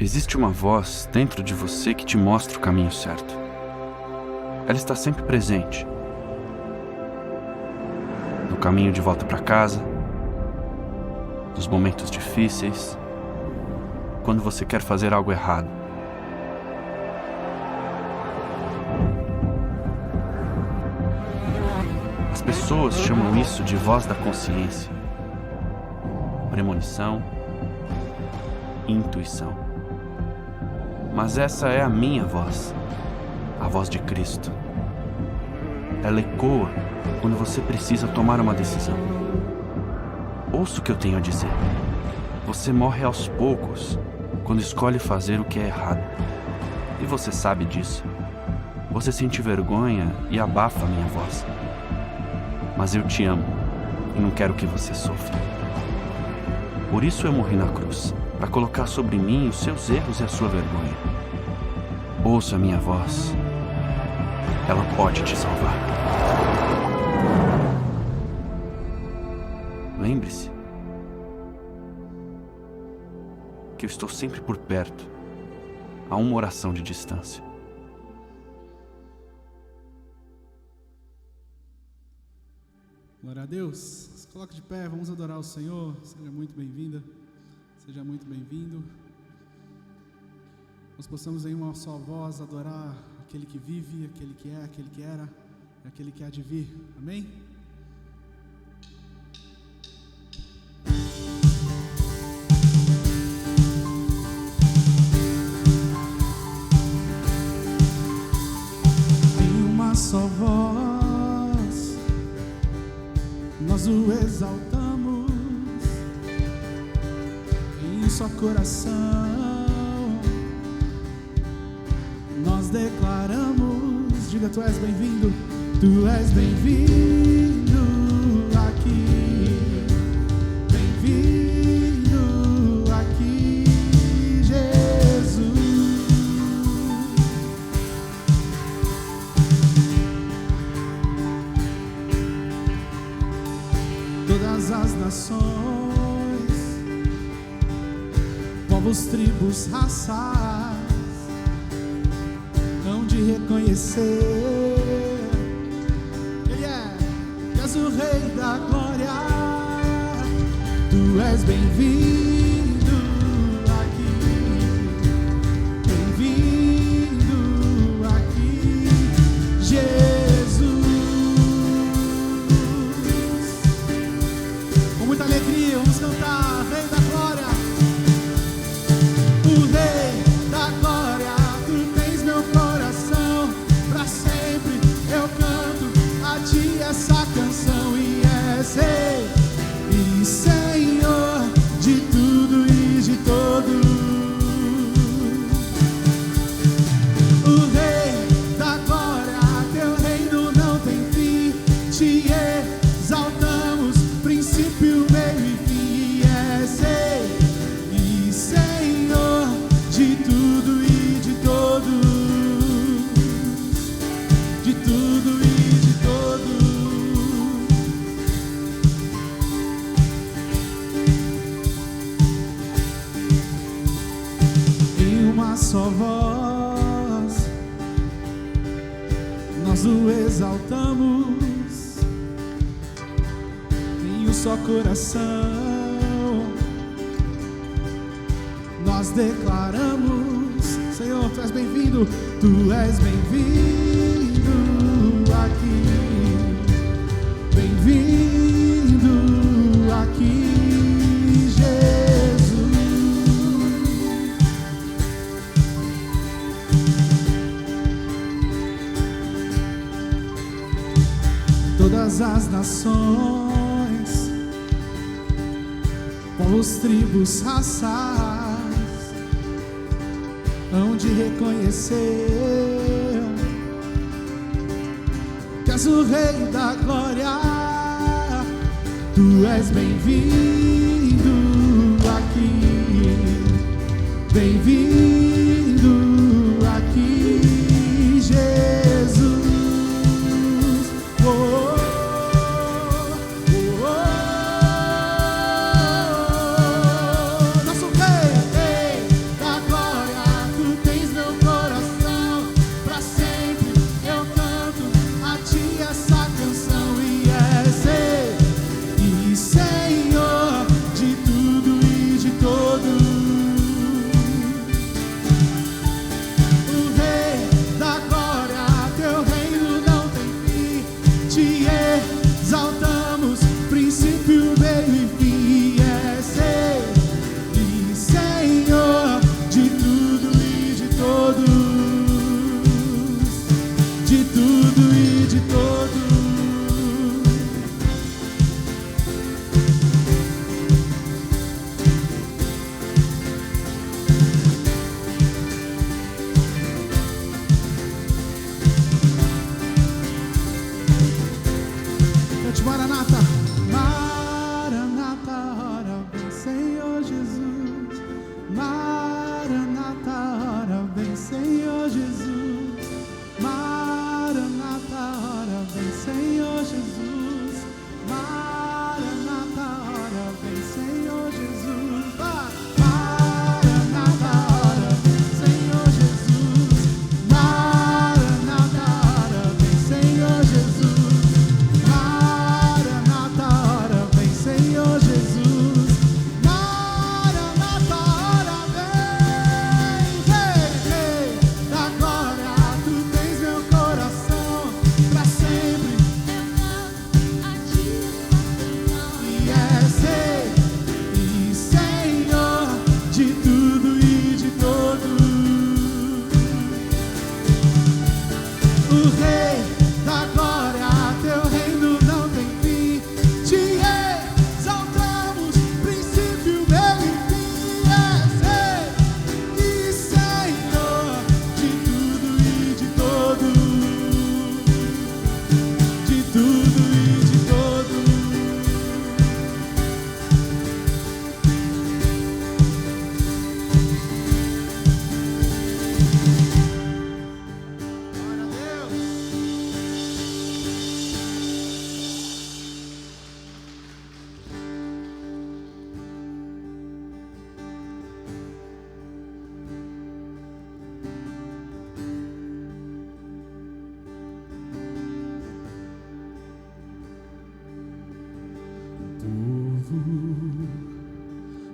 Existe uma voz dentro de você que te mostra o caminho certo. Ela está sempre presente. No caminho de volta para casa, nos momentos difíceis, quando você quer fazer algo errado. As pessoas chamam isso de voz da consciência, premonição, intuição. Mas essa é a minha voz, a voz de Cristo. Ela ecoa quando você precisa tomar uma decisão. Ouça o que eu tenho a dizer. Você morre aos poucos quando escolhe fazer o que é errado. E você sabe disso. Você sente vergonha e abafa a minha voz. Mas eu te amo e não quero que você sofra. Por isso eu morri na cruz, para colocar sobre mim os seus erros e a sua vergonha. Ouça a minha voz. Ela pode te salvar. Lembre-se que eu estou sempre por perto, a uma oração de distância. Glória a Deus. Se coloque de pé, vamos adorar o Senhor. Seja muito bem-vinda, seja muito bem-vindo. Nós possamos em uma só voz adorar aquele que vive, aquele que é, aquele que era e aquele que há de vir. Amém? Em uma só voz nós o exaltamos, em um só coração nós declaramos. Diga, tu és bem-vindo, tu és bem-vindo aqui, bem-vindo aqui, Jesus. Todas as nações, povos, tribos, raças, hão de reconhecer Ele é, que és o Rei da Glória. Tu és bem-vindo aqui, bem-vindo aqui, Jesus. Com muita alegria, vamos cantar, Rei da Glória. O Rei da Glória, tu tens meu coração, pra sempre eu canto a ti essa canção. E és Rei e Senhor de tudo e de todos. O Rei da Glória, teu reino não tem fim, te exaltamos, princípio, meio e fim. E és Rei e Senhor de tudo e de todos, de tudo e de todos. Em uma só voz nós o exaltamos, em um só coração nós declaramos. Senhor, tu és bem-vindo, tu és bem-vindo aqui, bem-vindo aqui, Jesus. Todas as nações, povos, tribos, raças, hão de reconhecer que és o Rei da Glória. Tu és bem-vindo aqui, bem-vindo aqui, Jesus. Oh, oh, oh, oh. Nosso Rei da Glória.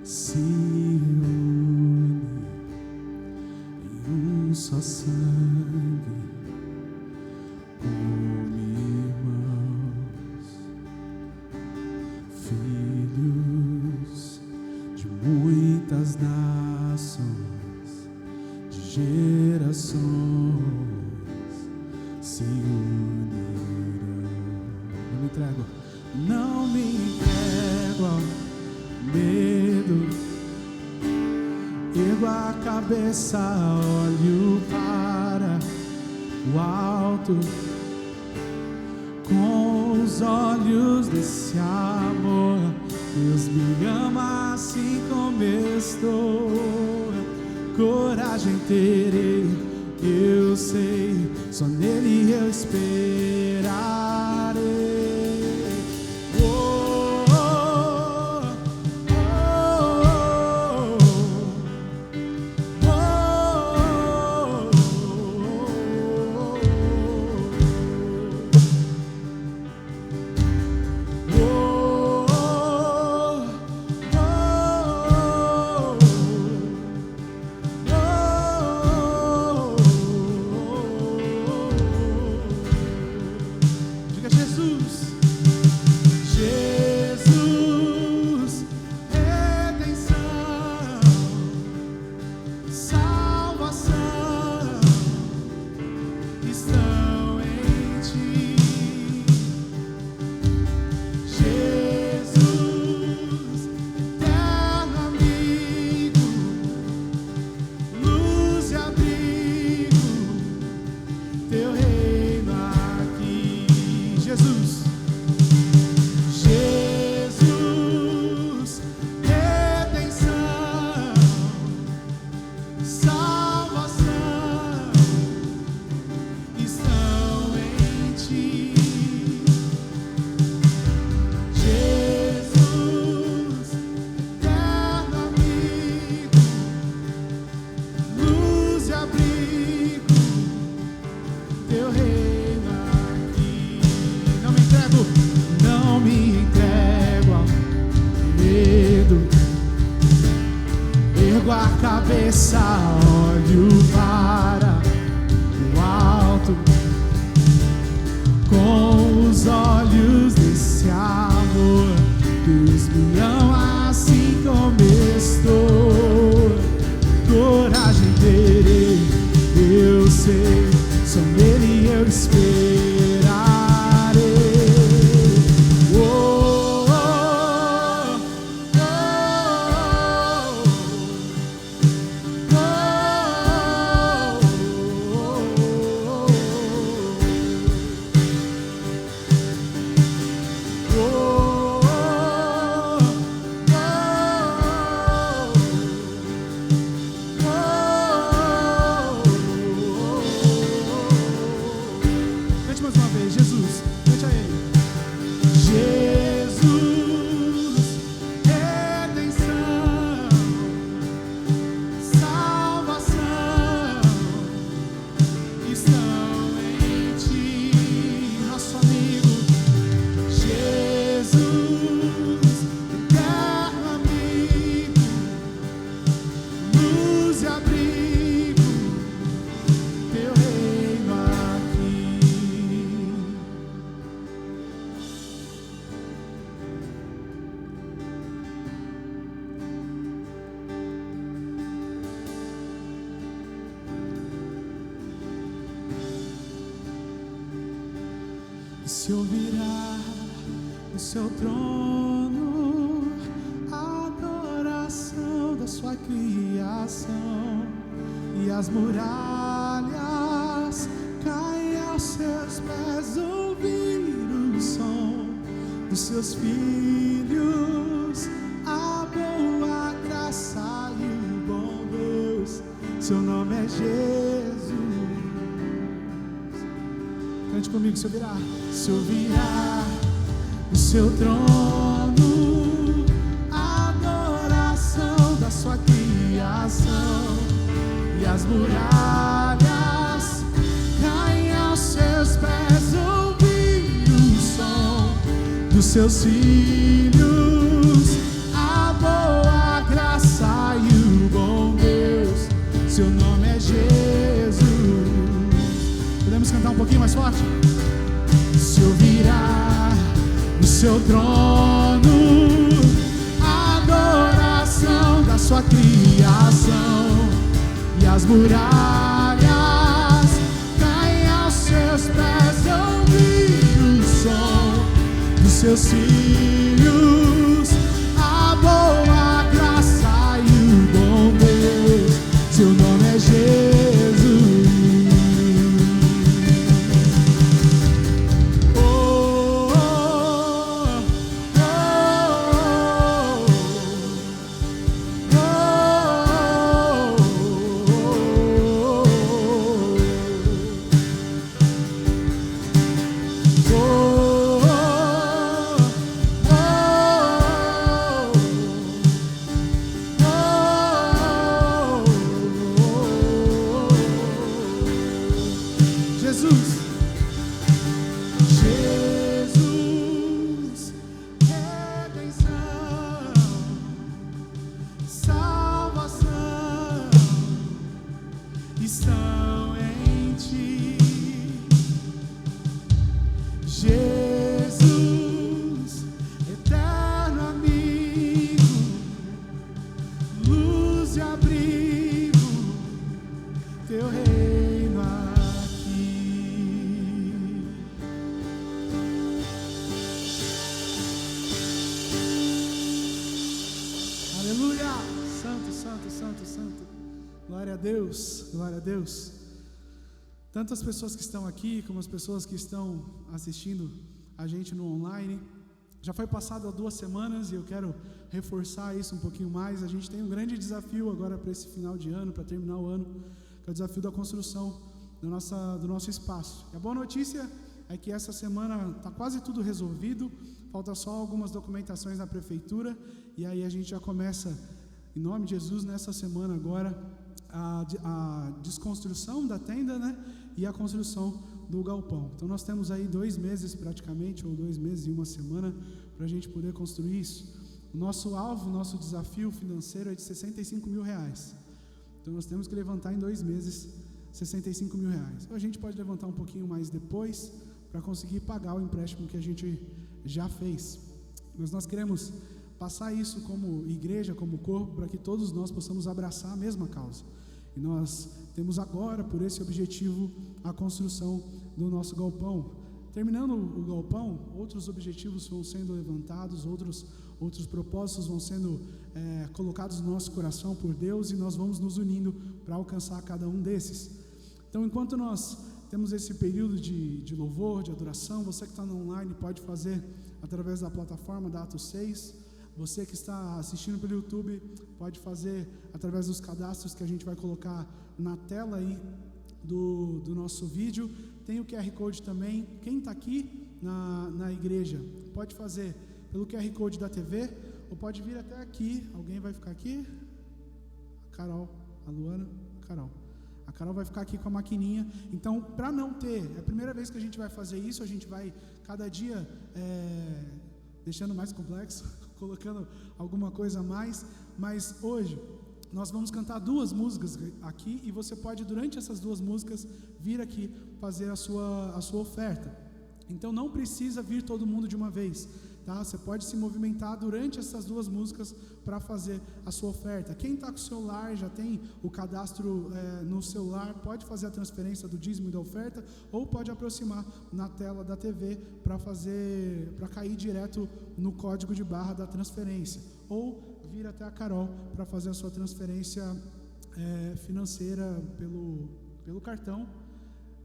se une em só sangue, como irmãos, filhos de muitas nações, de gerações se unirão. Não me entrego ao medo, ergo a cabeça, olho para o alto, com os olhos desse amor. Deus me ama assim como estou, coragem terei, eu sei, só nele eu esperarei. Olho para o alto, com os olhos desse amor. Deus me ama assim como estou, coragem terei, eu sei, só nele eu esperarei. Se ouvirá no seu trono a adoração da sua criação, e as muralhas caem aos seus pés, ouvir o som dos seus filhos, a boa graça e o bom Deus. Seu nome é Jesus. Cante comigo, se ouvirá. Se ouvirá no seu trono a adoração da sua criação, e as muralhas caem aos seus pés, ouvir o som dos seus filhos, pouquinho mais forte. Se ouvirá no seu trono a adoração da sua criação, e as muralhas caem aos seus pés, ouvindo o som dos seus filhos, a boa graça e o bom Deus. Seu nome é Jesus. Glória a Deus. Tanto as pessoas que estão aqui, como as pessoas que estão assistindo a gente no online. Já foi passado há 2 semanas e eu quero reforçar isso um pouquinho mais. A gente tem um grande desafio agora para esse final de ano, para terminar o ano, que é o desafio da construção do nosso espaço. E a boa notícia é que essa semana está quase tudo resolvido, falta só algumas documentações na prefeitura, e aí a gente já começa, em nome de Jesus, nessa semana agora, a desconstrução da tenda, né, e a construção do galpão. Então nós temos aí 2 meses praticamente, ou 2 meses e 1 semana, para a gente poder construir isso. O nosso alvo, o nosso desafio financeiro é de R$65 mil. Então nós temos que levantar em 2 meses R$65 mil. Ou a gente pode levantar um pouquinho mais depois, para conseguir pagar o empréstimo que a gente já fez. Mas nós queremos passar isso como igreja, como corpo, para que todos nós possamos abraçar a mesma causa. E nós temos agora, por esse objetivo, a construção do nosso galpão. Terminando o galpão, outros objetivos vão sendo levantados, outros propósitos vão sendo colocados no nosso coração por Deus, e nós vamos nos unindo para alcançar cada um desses. Então, enquanto nós temos esse período de louvor, de adoração, você que está no online pode fazer através da plataforma da Atos 6. Você que está assistindo pelo YouTube pode fazer através dos cadastros que a gente vai colocar na tela aí do nosso vídeo. Tem o QR Code também. Quem está aqui na igreja pode fazer pelo QR Code da TV, ou pode vir até aqui. Alguém vai ficar aqui? A Carol, a Luana, a Carol. A Carol vai ficar aqui com a maquininha. Então, para não ter, é a primeira vez que a gente vai fazer isso, a gente vai cada dia deixando mais complexo, colocando alguma coisa a mais, mas hoje nós vamos cantar 2 músicas aqui, e você pode, durante essas 2 músicas, vir aqui fazer a sua oferta. Então não precisa vir todo mundo de uma vez, tá? Você pode se movimentar durante essas 2 músicas para fazer a sua oferta. Quem está com o celular, já tem o cadastro no celular, pode fazer a transferência do dízimo e da oferta, ou pode aproximar na tela da TV para cair direto no código de barra da transferência, ou vir até a Carol para fazer a sua transferência financeira pelo cartão,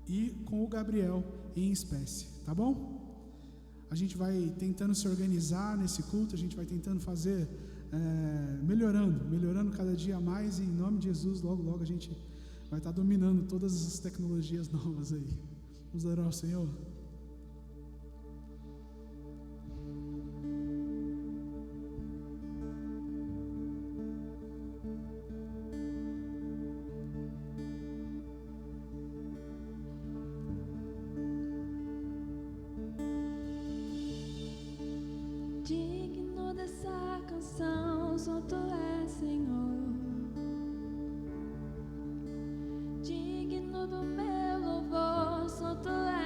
e com o Gabriel em espécie, tá bom? A gente vai tentando se organizar nesse culto, a gente vai tentando fazer, melhorando cada dia mais, e em nome de Jesus, logo a gente vai estar dominando todas essas tecnologias novas aí. Vamos orar ao Senhor. Digno dessa canção, só Tu és, Senhor. Digno do meu louvor, só Tu és.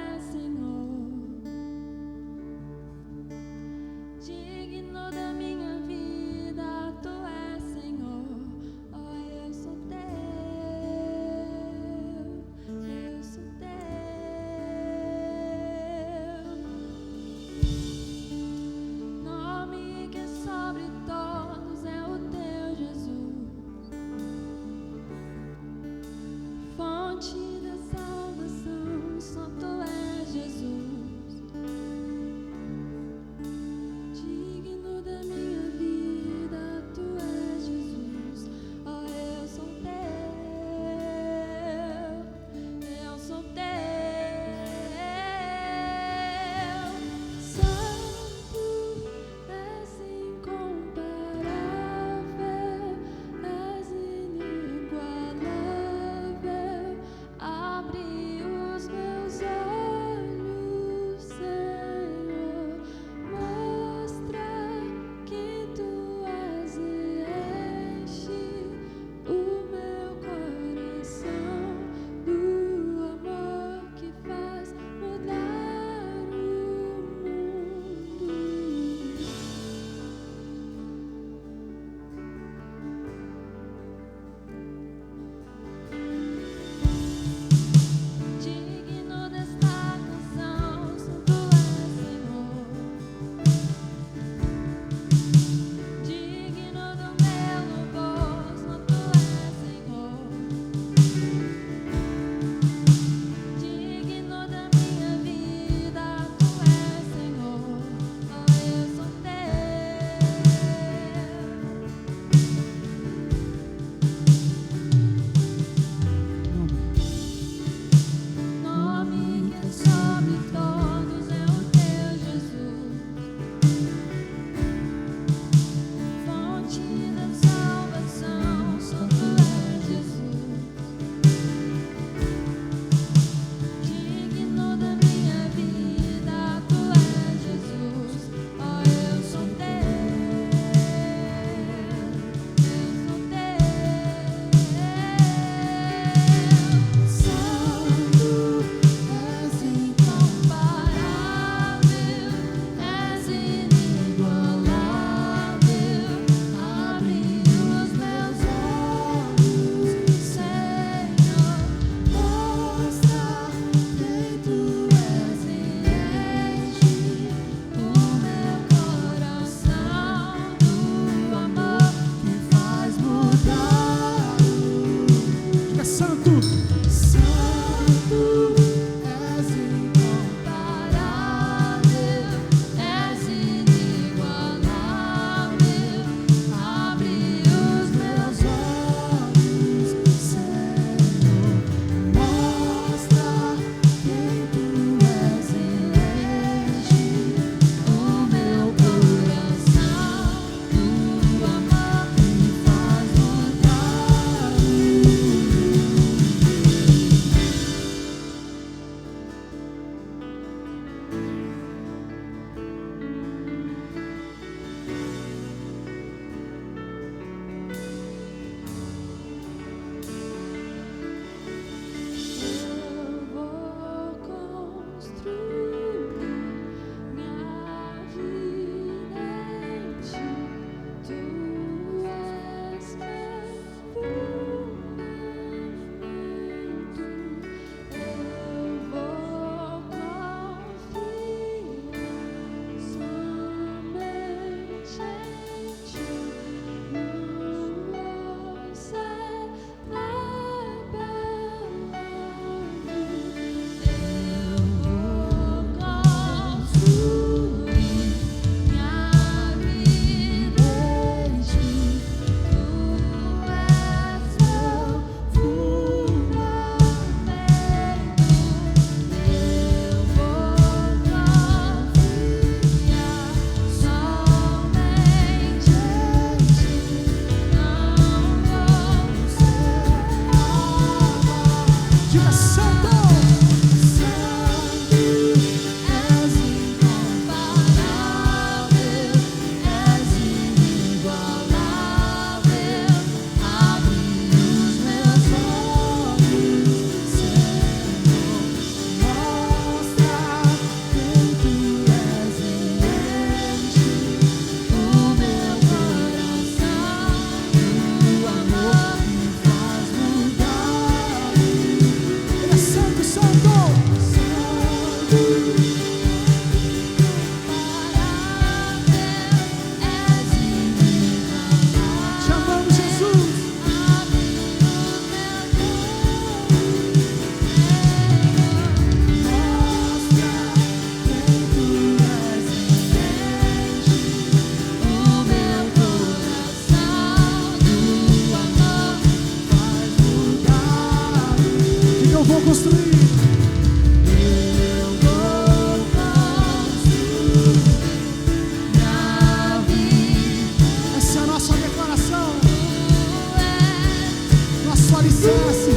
alicerce,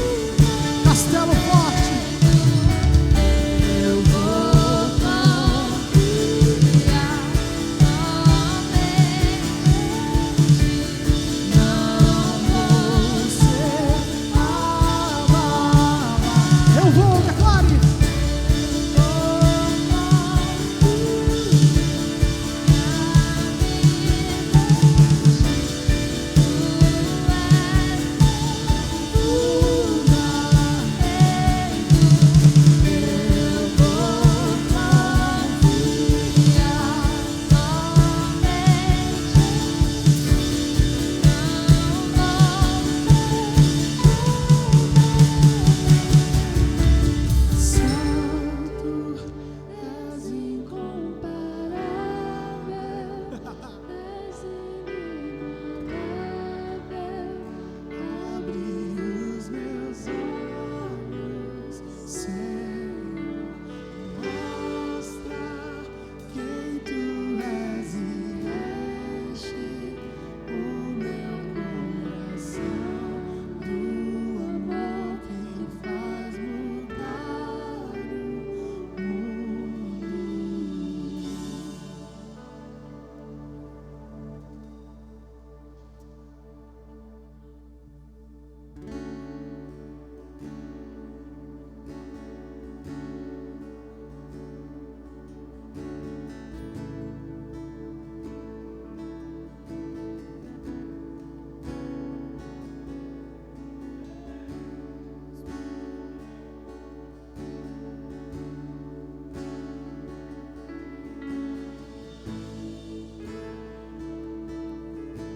castelo forte. Eu vou confiar somente, não vou ser abalado. Eu vou, declare.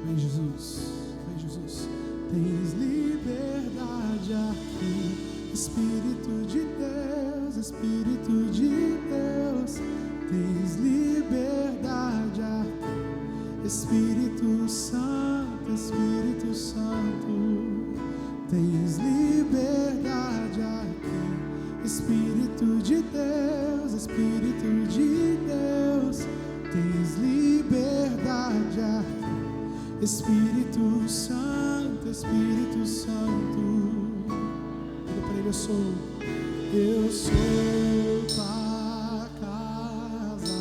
Vem Jesus, vem Jesus. Tens liberdade aqui, Espírito de Deus, Espírito de Deus. Tens liberdade aqui, Espírito Santo, Espírito Santo. Tens liberdade aqui, Espírito de Deus, Espírito de Deus. Tens liberdade aqui, Espírito Santo, Espírito Santo. Diga para ele: eu sou tua casa,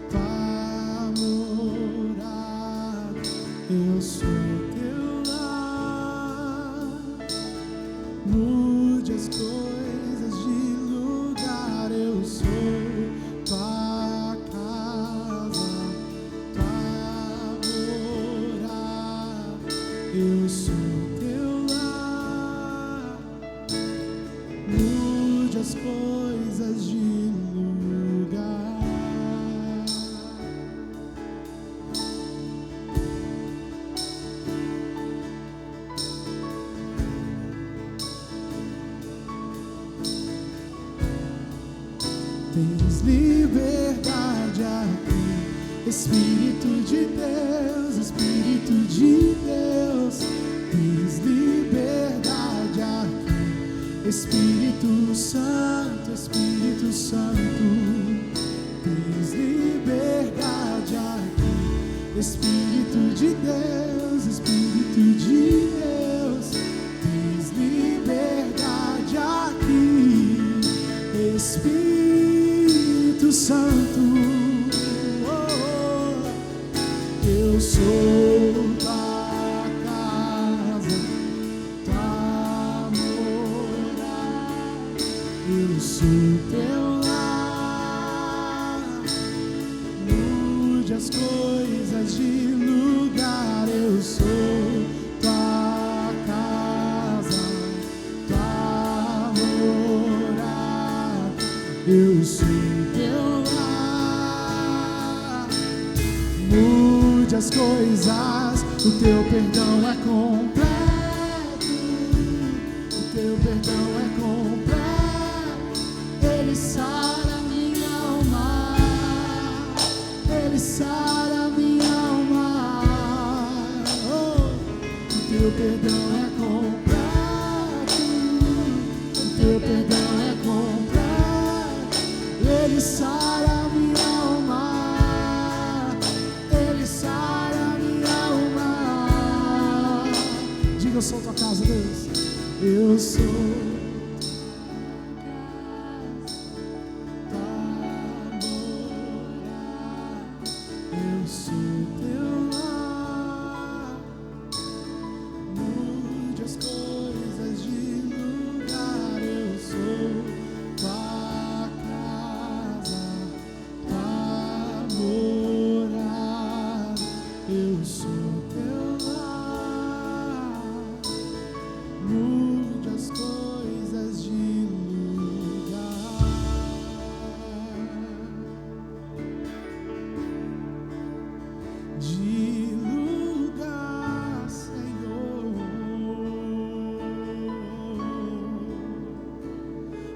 tua morada, eu sou teu lar. Mude as coisas de lugar, eu sou tua casa, eu sou teu lar. Mude as coisas de lugar. Tens liberdade aqui, Espírito de Deus, Espírito de Deus. Tens liberdade aqui, Espírito Santo, Espírito Santo. Tens liberdade aqui, Espírito de Deus, Espírito de Deus. Tens liberdade aqui, Espírito Santo. Eu sou tua casa, tua morada, eu sou teu lar. Mude as coisas de lugar, eu sou tua casa, tua morada, eu sou teu lar. Mude as coisas, o teu perdão é completo, o teu perdão é completo. Ele sara minha alma, ele sara minha alma. Oh, o teu perdão é completo, o teu perdão é completo. Ele sara minha alma, ele sara minha alma. Diga: eu sou tua casa, Deus. Eu sou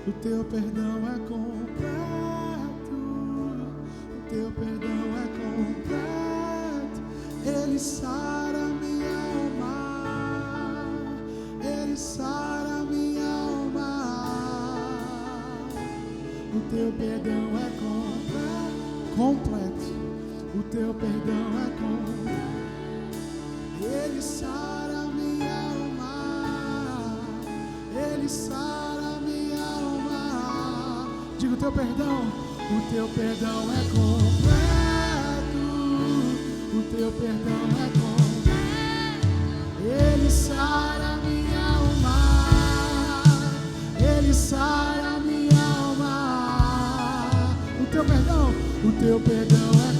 o teu perdão é completo, o teu perdão é completo, ele sara minha alma, ele sara minha alma, o teu perdão é completo, o teu perdão é completo, ele sara minha alma, ele sara. Diga o teu perdão é completo, o teu perdão é completo, ele sara minha alma, ele sara minha alma, o teu perdão é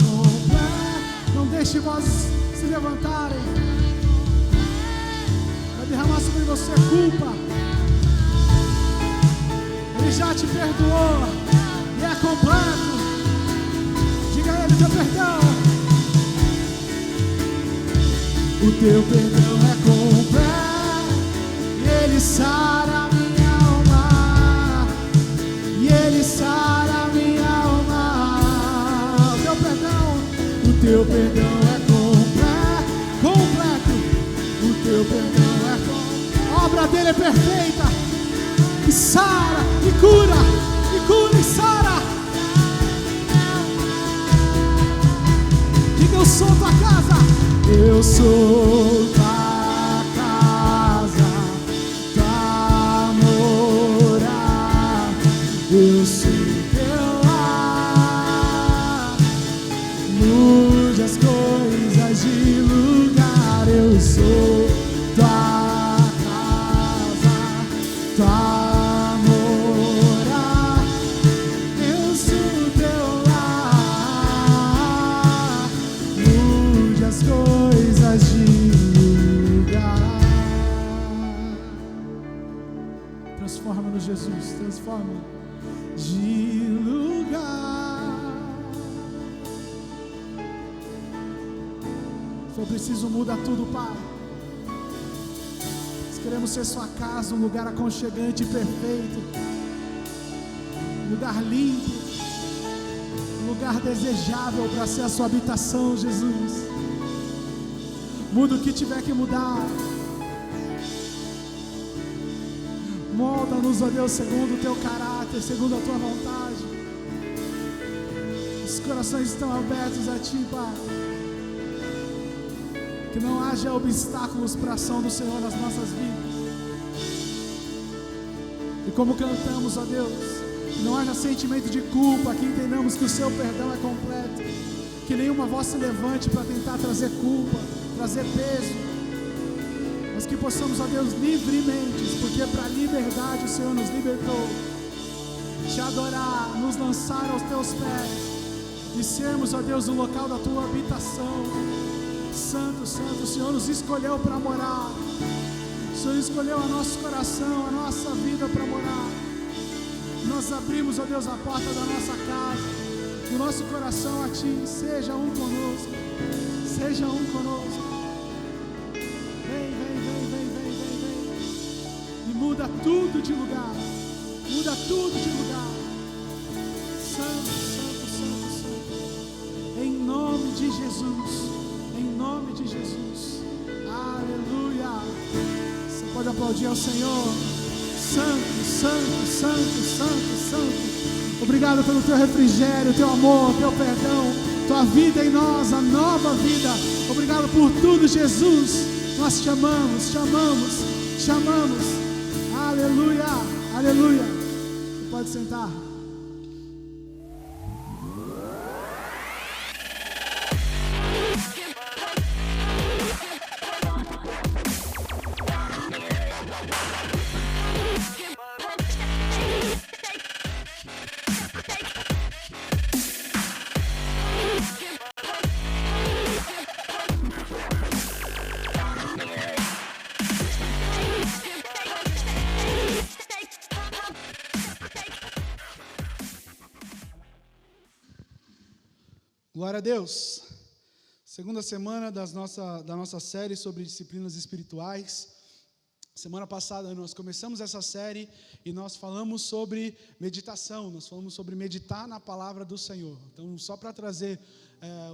completo, não deixe vozes se levantarem, vai derramar sobre você culpa. Ele já te perdoou e é completo. Diga a ele teu perdão. O teu perdão é completo e ele sara minha alma, e ele sara minha alma. O teu perdão é completo. O teu perdão é completo. A obra dele é perfeita. E sara, e cura, e sara. Diga, eu sou tua casa. Eu sou tua casa, tua morada. Eu sou teu lar. Mude as coisas de lugar. Eu sou tua casa, tua Jesus, transforma de lugar. Se for preciso, muda tudo, Pai. Nós queremos ser sua casa, um lugar aconchegante e perfeito, um lugar limpo, um lugar desejável para ser a sua habitação, Jesus. Muda o que tiver que mudar. Molda-nos, ó Deus, segundo o teu caráter, segundo a tua vontade. Os corações estão abertos a ti, Pai. Que não haja obstáculos para a ação do Senhor nas nossas vidas. E como cantamos, ó Deus, que não haja sentimento de culpa, que entendamos que o seu perdão é completo. Que nenhuma voz se levante para tentar trazer culpa, trazer peso. Mas que possamos, ó Deus, livremente, porque para a liberdade o Senhor nos libertou, te adorar, nos lançar aos teus pés e sermos, ó Deus, o local da tua habitação. Santo, Santo, o Senhor nos escolheu para morar, o Senhor escolheu o nosso coração, a nossa vida para morar. Nós abrimos, ó Deus, a porta da nossa casa, do nosso coração a ti. Seja um conosco, seja um conosco. Muda tudo de lugar, muda tudo de lugar. Santo, Santo, Santo, Santo. Em nome de Jesus, em nome de Jesus. Aleluia. Você pode aplaudir ao Senhor. Santo, Santo, Santo, Santo, Santo. Obrigado pelo teu refrigério, teu amor, teu perdão, tua vida em nós, a nova vida. Obrigado por tudo, Jesus. Nós te amamos, te amamos, te amamos. Aleluia, aleluia. Você pode sentar. Glória a Deus. Segunda semana da nossa série sobre disciplinas espirituais. Semana passada nós começamos essa série e nós falamos sobre meditação, nós falamos sobre meditar na palavra do Senhor. Então, só para trazer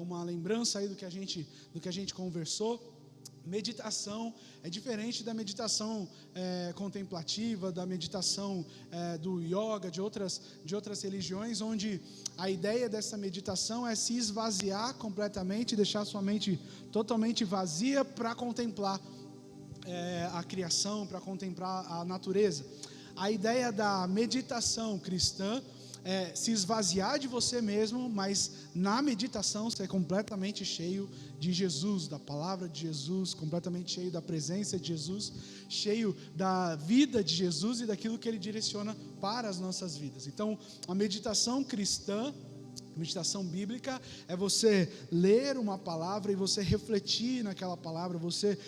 uma lembrança aí do que a gente conversou, meditação é diferente da meditação contemplativa, da meditação do yoga, de outras religiões, onde a ideia dessa meditação é se esvaziar completamente, deixar sua mente totalmente vazia para contemplar a criação, para contemplar a natureza. A ideia da meditação cristã é se esvaziar de você mesmo, mas na meditação ser completamente cheio de Jesus, da palavra de Jesus, completamente cheio da presença de Jesus, cheio da vida de Jesus e daquilo que Ele direciona para as nossas vidas. Então, a meditação cristã, meditação bíblica, é você ler uma palavra e você refletir naquela palavra, você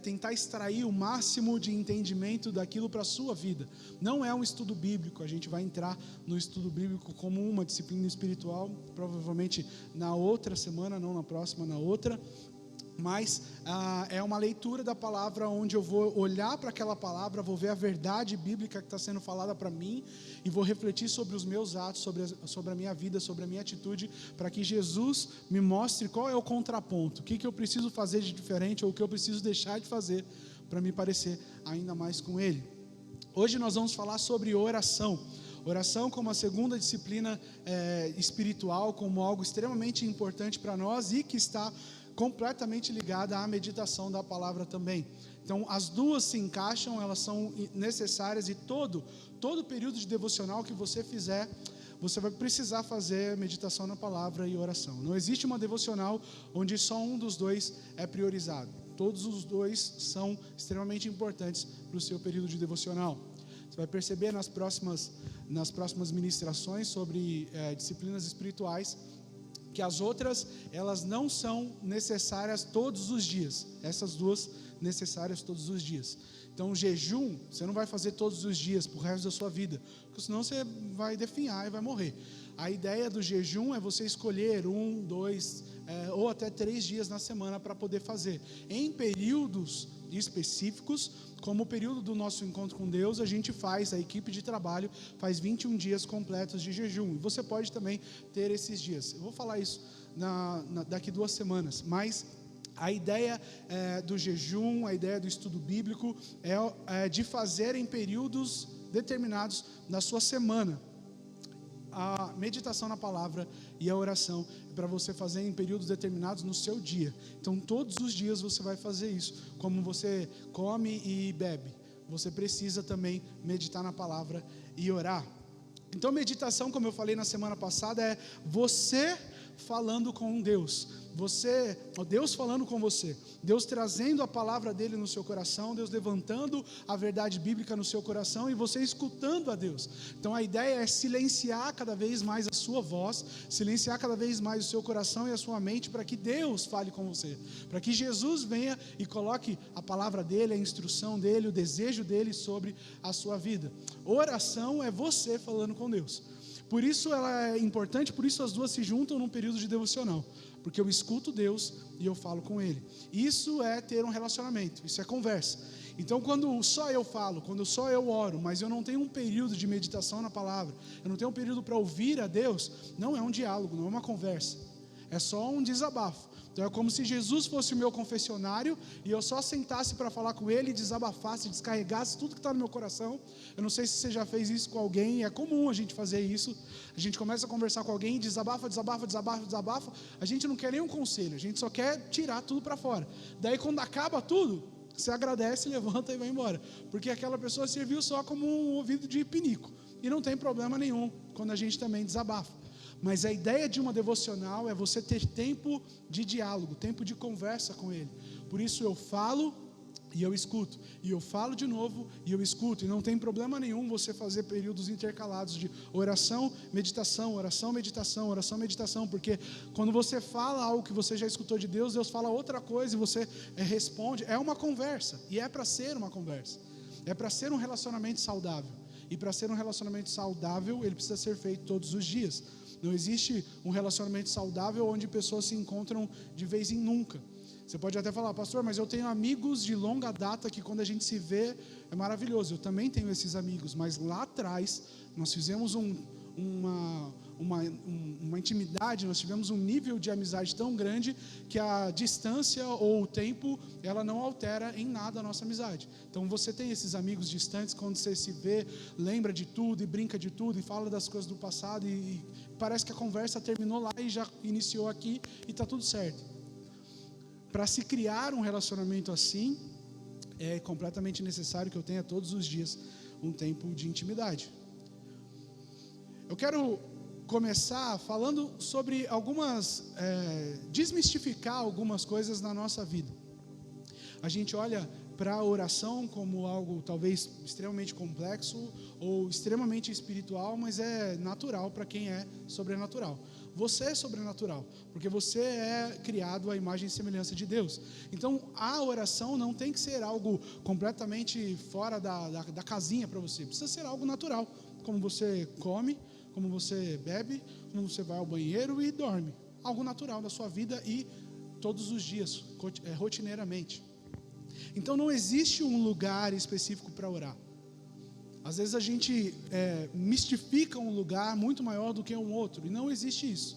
tentar extrair o máximo de entendimento daquilo para a sua vida. Não é um estudo bíblico, a gente vai entrar no estudo bíblico como uma disciplina espiritual, provavelmente na outra semana, não na próxima, na outra. Mas é uma leitura da palavra onde eu vou olhar para aquela palavra, vou ver a verdade bíblica que está sendo falada para mim e vou refletir sobre os meus atos, sobre a minha vida, sobre a minha atitude, para que Jesus me mostre qual é o contraponto, o que eu preciso fazer de diferente ou o que eu preciso deixar de fazer para me parecer ainda mais com Ele. Hoje nós vamos falar sobre oração. Oração como a segunda disciplina espiritual, como algo extremamente importante para nós e que está completamente ligada à meditação da palavra também. Então, as duas se encaixam, elas são necessárias e todo período de devocional que você fizer, você vai precisar fazer meditação na palavra e oração. Não existe uma devocional onde só um dos dois é priorizado. Todos os dois são extremamente importantes para o seu período de devocional. Você vai perceber nas próximas ministrações sobre disciplinas espirituais que as outras, elas não são necessárias todos os dias. Essas duas necessárias todos os dias. Então, o jejum, você não vai fazer todos os dias pro resto da sua vida, porque senão você vai definhar e vai morrer. A ideia do jejum é você escolher 1, 2 ou até 3 dias na semana para poder fazer. Em períodos específicos, como o período do nosso encontro com Deus, a equipe de trabalho faz 21 dias completos de jejum. E você pode também ter esses dias. Eu vou falar isso daqui 2 semanas, mas a ideia do jejum, a ideia do estudo bíblico é de fazer em períodos determinados na sua semana. A meditação na palavra e a oração é para você fazer em períodos determinados no seu dia. Então, todos os dias você vai fazer isso. Como você come e bebe, você precisa também meditar na palavra e orar. Então, meditação, como eu falei na semana passada, é você falando com Deus. Deus falando com você, Deus trazendo a palavra dele no seu coração, Deus levantando a verdade bíblica no seu coração e você escutando a Deus. Então a ideia é silenciar cada vez mais a sua voz, silenciar cada vez mais o seu coração e a sua mente para que Deus fale com você, para que Jesus venha e coloque a palavra dele, a instrução dele, o desejo dele sobre a sua vida. Oração é você falando com Deus. Por isso ela é importante, por isso as duas se juntam num período de devocional. Porque eu escuto Deus e eu falo com Ele. Isso é ter um relacionamento, isso é conversa. Então quando só eu falo, quando só eu oro, mas eu não tenho um período de meditação na palavra, eu não tenho um período para ouvir a Deus, não é um diálogo, não é uma conversa. É só um desabafo. Então é como se Jesus fosse o meu confessionário e eu só sentasse para falar com Ele, desabafasse, descarregasse tudo que está no meu coração. Eu não sei se você já fez isso com alguém, é comum a gente fazer isso. A gente começa a conversar com alguém, desabafa. A gente não quer nenhum conselho, a gente só quer tirar tudo para fora. Daí quando acaba tudo, Você agradece, levanta e vai embora. Porque aquela pessoa serviu só como um ouvido de pinico. E não tem problema nenhum quando a gente também desabafa. Mas a ideia de uma devocional é você ter tempo de diálogo, tempo de conversa com Ele. Por isso eu falo e eu escuto, e eu falo de novo e eu escuto, e não tem problema nenhum você fazer períodos intercalados de oração, meditação, oração, meditação, oração, meditação, porque quando você fala algo que você já escutou de Deus, Deus fala outra coisa e você responde. É uma conversa, e é para ser uma conversa, é para ser um relacionamento saudável, e para ser um relacionamento saudável ele precisa ser feito todos os dias. Não existe um relacionamento saudável onde pessoas se encontram de vez em nunca. Você pode até falar, pastor, mas eu tenho amigos de longa data que quando a gente se vê é maravilhoso. Eu também tenho esses amigos, mas lá atrás nós fizemos uma intimidade, nós tivemos um nível de amizade tão grande que a distância ou o tempo, ela não altera em nada a nossa amizade. Então você tem esses amigos distantes, quando você se vê, lembra de tudo e brinca de tudo e fala das coisas do passado e parece que a conversa terminou lá e já iniciou aqui e está tudo certo. Para se criar um relacionamento assim, é completamente necessário que eu tenha todos os dias um tempo de intimidade. Eu quero começar falando sobre desmistificar algumas coisas na nossa vida. A gente olha para a oração como algo talvez extremamente complexo ou extremamente espiritual, mas é natural para quem é sobrenatural. Você é sobrenatural, porque você é criado à imagem e semelhança de Deus. Então, a oração não tem que ser algo completamente fora da casinha para você. Precisa ser algo natural, como você come, como você bebe, como você vai ao banheiro e dorme. Algo natural da sua vida e todos os dias, rotineiramente. Então, não existe um lugar específico para orar. Às vezes a gente mistifica um lugar muito maior do que um outro, e não existe isso.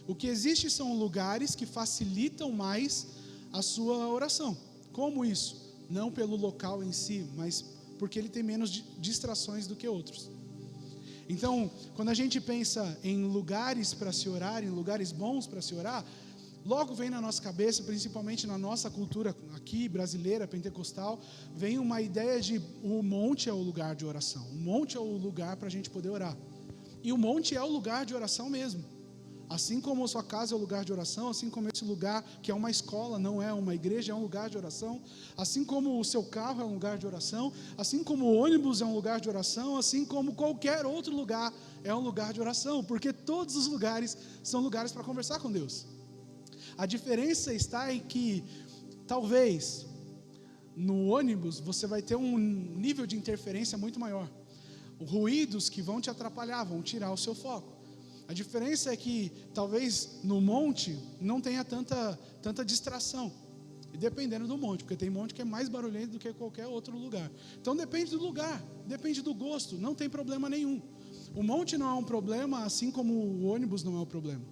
O que existe são lugares que facilitam mais a sua oração. Como isso? Não pelo local em si, mas porque ele tem menos distrações do que outros. Então, quando a gente pensa em lugares para se orar, em lugares bons para se orar, logo vem na nossa cabeça, principalmente na nossa cultura aqui, brasileira, pentecostal, vem uma ideia de o monte é o lugar de oração. O monte é o lugar para a gente poder orar. E o monte é o lugar de oração mesmo. Assim como a sua casa é o lugar de oração, assim como esse lugar que é uma escola, não é uma igreja, é um lugar de oração. Assim como o seu carro é um lugar de oração, assim como o ônibus é um lugar de oração, assim como qualquer outro lugar é um lugar de oração. Porque todos os lugares são lugares para conversar com Deus. A diferença está em que, talvez, no ônibus você vai ter um nível de interferência muito maior. Ruídos que vão te atrapalhar, vão tirar o seu foco. A diferença é que, talvez, no monte não tenha tanta distração. E dependendo do monte, porque tem monte que é mais barulhento do que qualquer outro lugar. Então depende do lugar, depende do gosto, não tem problema nenhum. O monte não é um problema, assim como o ônibus não é um problema.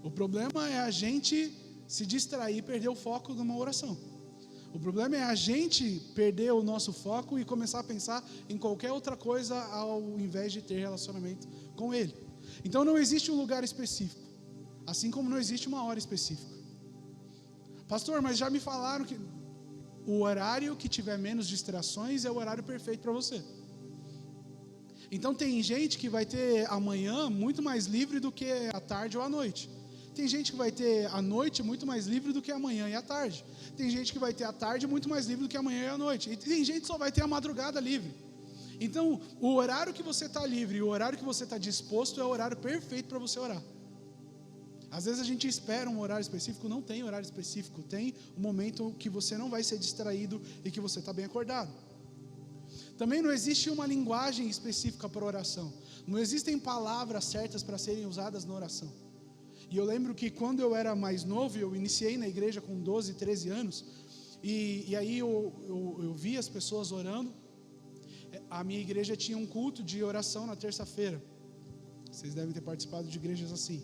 O problema é a gente se distrair e perder o foco numa oração. O problema é a gente perder o nosso foco e começar a pensar em qualquer outra coisa ao invés de ter relacionamento com Ele. Então não existe um lugar específico, assim como não existe uma hora específica. Pastor, mas já me falaram que o horário que tiver menos distrações é o horário perfeito para você. Então tem gente que vai ter amanhã muito mais livre do que a tarde ou a noite. Tem gente que vai ter a noite muito mais livre do que a manhã e a tarde. Tem gente que vai ter a tarde muito mais livre do que a manhã e a noite. E tem gente que só vai ter a madrugada livre. Então, o horário que você está livre e o horário que você está disposto é o horário perfeito para você orar. Às vezes a gente espera um horário específico, não tem horário específico. Tem um momento que você não vai ser distraído e que você está bem acordado. Também não existe uma linguagem específica para oração. Não existem palavras certas para serem usadas na oração. E eu lembro que quando eu era mais novo, eu iniciei na igreja com 12, 13 anos, e aí eu vi as pessoas orando. A minha igreja tinha um culto de oração na terça-feira. Vocês devem ter participado de igrejas assim,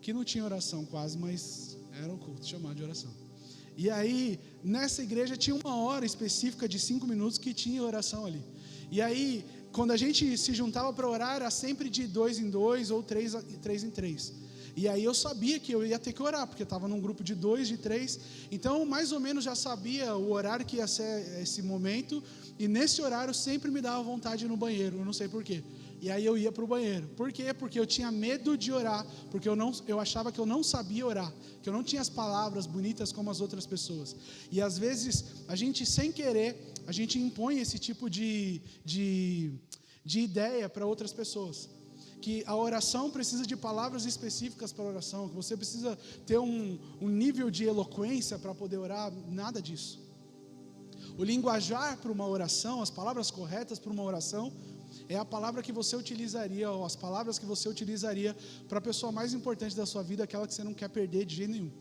que não tinha oração quase, mas era um culto chamado de oração. E aí, nessa igreja tinha uma hora específica de 5 minutos que tinha oração ali. E aí, quando a gente se juntava para orar, era sempre de 2 em 2 ou 3 em 3. E aí eu sabia que eu ia ter que orar, porque estava num grupo de 2, de 3. Então, mais ou menos já sabia o horário que ia ser esse momento. E nesse horário sempre me dava vontade de ir no banheiro, eu não sei porquê. E aí eu ia para o banheiro. Por quê? Porque eu tinha medo de orar, porque eu achava que eu não sabia orar, que eu não tinha as palavras bonitas como as outras pessoas. E às vezes, a gente sem querer, a gente impõe esse tipo de ideia para outras pessoas. Que a oração precisa de palavras específicas para a oração, que você precisa ter um nível de eloquência para poder orar, nada disso. O linguajar para uma oração, as palavras corretas para uma oração, é a palavra que você utilizaria, ou as palavras que você utilizaria para a pessoa mais importante da sua vida, aquela que você não quer perder de jeito nenhum.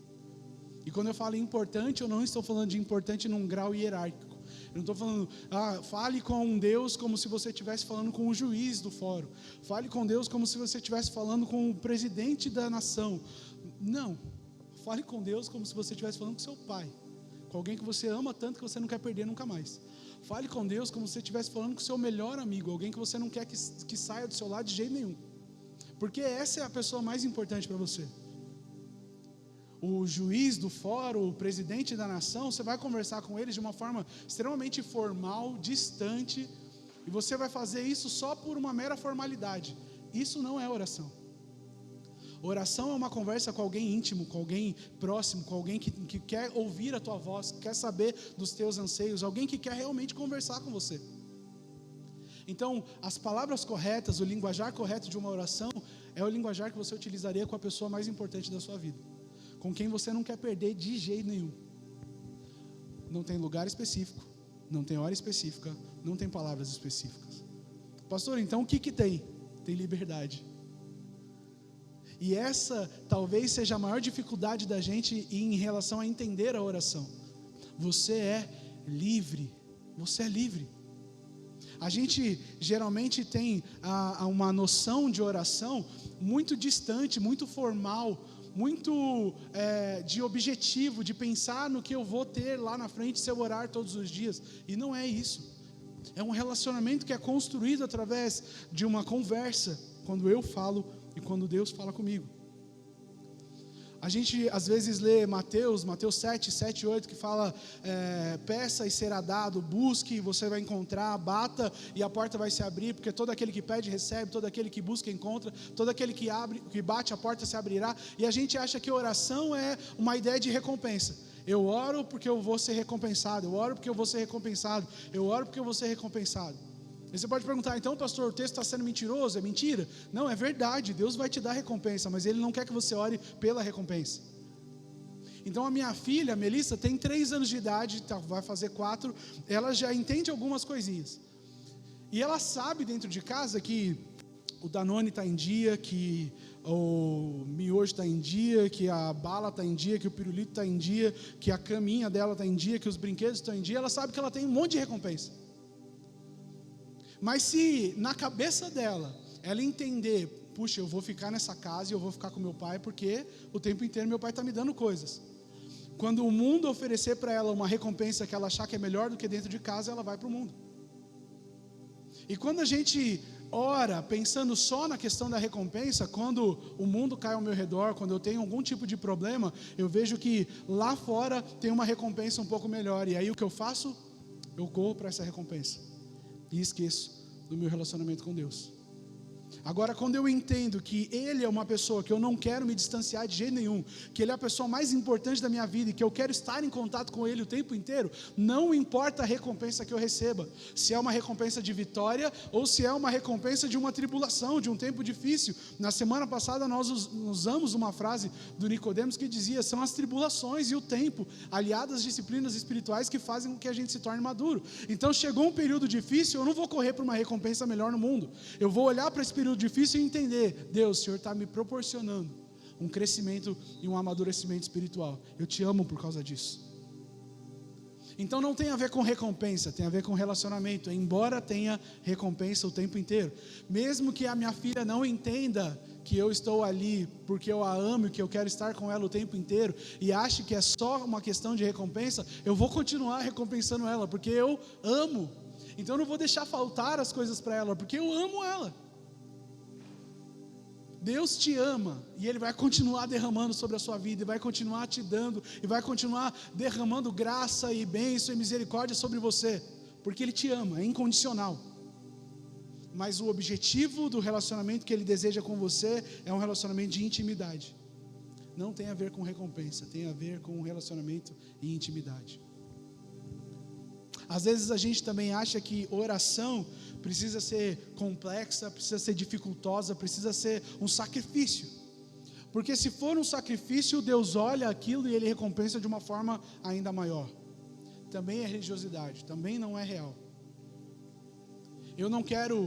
E quando eu falo importante, eu não estou falando de importante num grau hierárquico. Eu não estou falando, fale com Deus como se você estivesse falando com o juiz do fórum. Fale com Deus como se você estivesse falando com o presidente da nação. Não. Fale com Deus como se você estivesse falando com seu pai. Com alguém que você ama tanto que você não quer perder nunca mais. Fale com Deus como se você estivesse falando com seu melhor amigo. Alguém que você não quer que saia do seu lado de jeito nenhum. Porque essa é a pessoa mais importante para você. O juiz do fórum, o presidente da nação, você vai conversar com eles de uma forma extremamente formal, distante, e você vai fazer isso só por uma mera formalidade. Isso não é oração. Oração é uma conversa com alguém íntimo, com alguém próximo, com alguém que quer ouvir a tua voz, que quer saber dos teus anseios, alguém que quer realmente conversar com você. Então, as palavras corretas, o linguajar correto de uma oração é o linguajar que você utilizaria com a pessoa mais importante da sua vida, com quem você não quer perder de jeito nenhum. Não tem lugar específico, não tem hora específica, não tem palavras específicas. Pastor, então o que tem? Tem liberdade. E essa talvez seja a maior dificuldade da gente em relação a entender a oração. Você é livre. Você é livre. A gente geralmente tem uma noção de oração muito distante, muito formal, muito de objetivo, de pensar no que eu vou ter lá na frente se eu orar todos os dias. E não é isso. É um relacionamento que é construído através de uma conversa, quando eu falo e quando Deus fala comigo. A gente às vezes lê Mateus 7, 7 e 8, que fala, peça e será dado, busque e você vai encontrar, bata e a porta vai se abrir, porque todo aquele que pede recebe, todo aquele que busca encontra, todo aquele que bate a porta se abrirá. E a gente acha que oração é uma ideia de recompensa. Eu oro porque eu vou ser recompensado, eu oro porque eu vou ser recompensado, eu oro porque eu vou ser recompensado. E você pode perguntar, então pastor, o texto está sendo mentiroso? É mentira? Não, é verdade, Deus vai te dar recompensa, mas Ele não quer que você ore pela recompensa. Então a minha filha, a Melissa, tem 3 anos de idade, vai fazer 4, ela já entende algumas coisinhas. E ela sabe dentro de casa que o Danone está em dia, que o miojo está em dia, que a bala está em dia, que o pirulito está em dia, que a caminha dela está em dia, que os brinquedos estão em dia. Ela sabe que ela tem um monte de recompensa. Mas se na cabeça dela, ela entender, puxa, eu vou ficar nessa casa e eu vou ficar com meu pai, porque o tempo inteiro meu pai está me dando coisas. Quando o mundo oferecer para ela uma recompensa que ela achar que é melhor do que dentro de casa, ela vai para o mundo. E quando a gente ora pensando só na questão da recompensa, quando o mundo cai ao meu redor, quando eu tenho algum tipo de problema, eu vejo que lá fora tem uma recompensa um pouco melhor. E aí o que eu faço? Eu corro para essa recompensa e esqueço do meu relacionamento com Deus. Agora, quando eu entendo que Ele é uma pessoa que eu não quero me distanciar de jeito nenhum, que Ele é a pessoa mais importante da minha vida e que eu quero estar em contato com Ele o tempo inteiro, não importa a recompensa que eu receba, se é uma recompensa de vitória ou se é uma recompensa de uma tribulação, de um tempo difícil. Na semana passada nós usamos uma frase do Nicodemos que dizia, são as tribulações e o tempo, aliadas às disciplinas espirituais que fazem com que a gente se torne maduro. Então chegou um período difícil, eu não vou correr para uma recompensa melhor no mundo, eu vou olhar para esse período difícil e entender, Deus, o Senhor está me proporcionando um crescimento e um amadurecimento espiritual. Eu te amo por causa disso. Então não tem a ver com recompensa, tem a ver com relacionamento, embora tenha recompensa o tempo inteiro. Mesmo que a minha filha não entenda que eu estou ali porque eu a amo e que eu quero estar com ela o tempo inteiro e ache que é só uma questão de recompensa, eu vou continuar recompensando ela, porque eu amo. Então eu não vou deixar faltar as coisas para ela, porque eu amo ela. Deus te ama e Ele vai continuar derramando sobre a sua vida, e vai continuar te dando, e vai continuar derramando graça e bênção e misericórdia sobre você, porque Ele te ama, é incondicional. Mas o objetivo do relacionamento que Ele deseja com você é um relacionamento de intimidade. Não tem a ver com recompensa, tem a ver com um relacionamento e intimidade. Às vezes a gente também acha que oração precisa ser complexa, precisa ser dificultosa, precisa ser um sacrifício. Porque se for um sacrifício, Deus olha aquilo e Ele recompensa de uma forma ainda maior. Também é religiosidade, também não é real. Eu não quero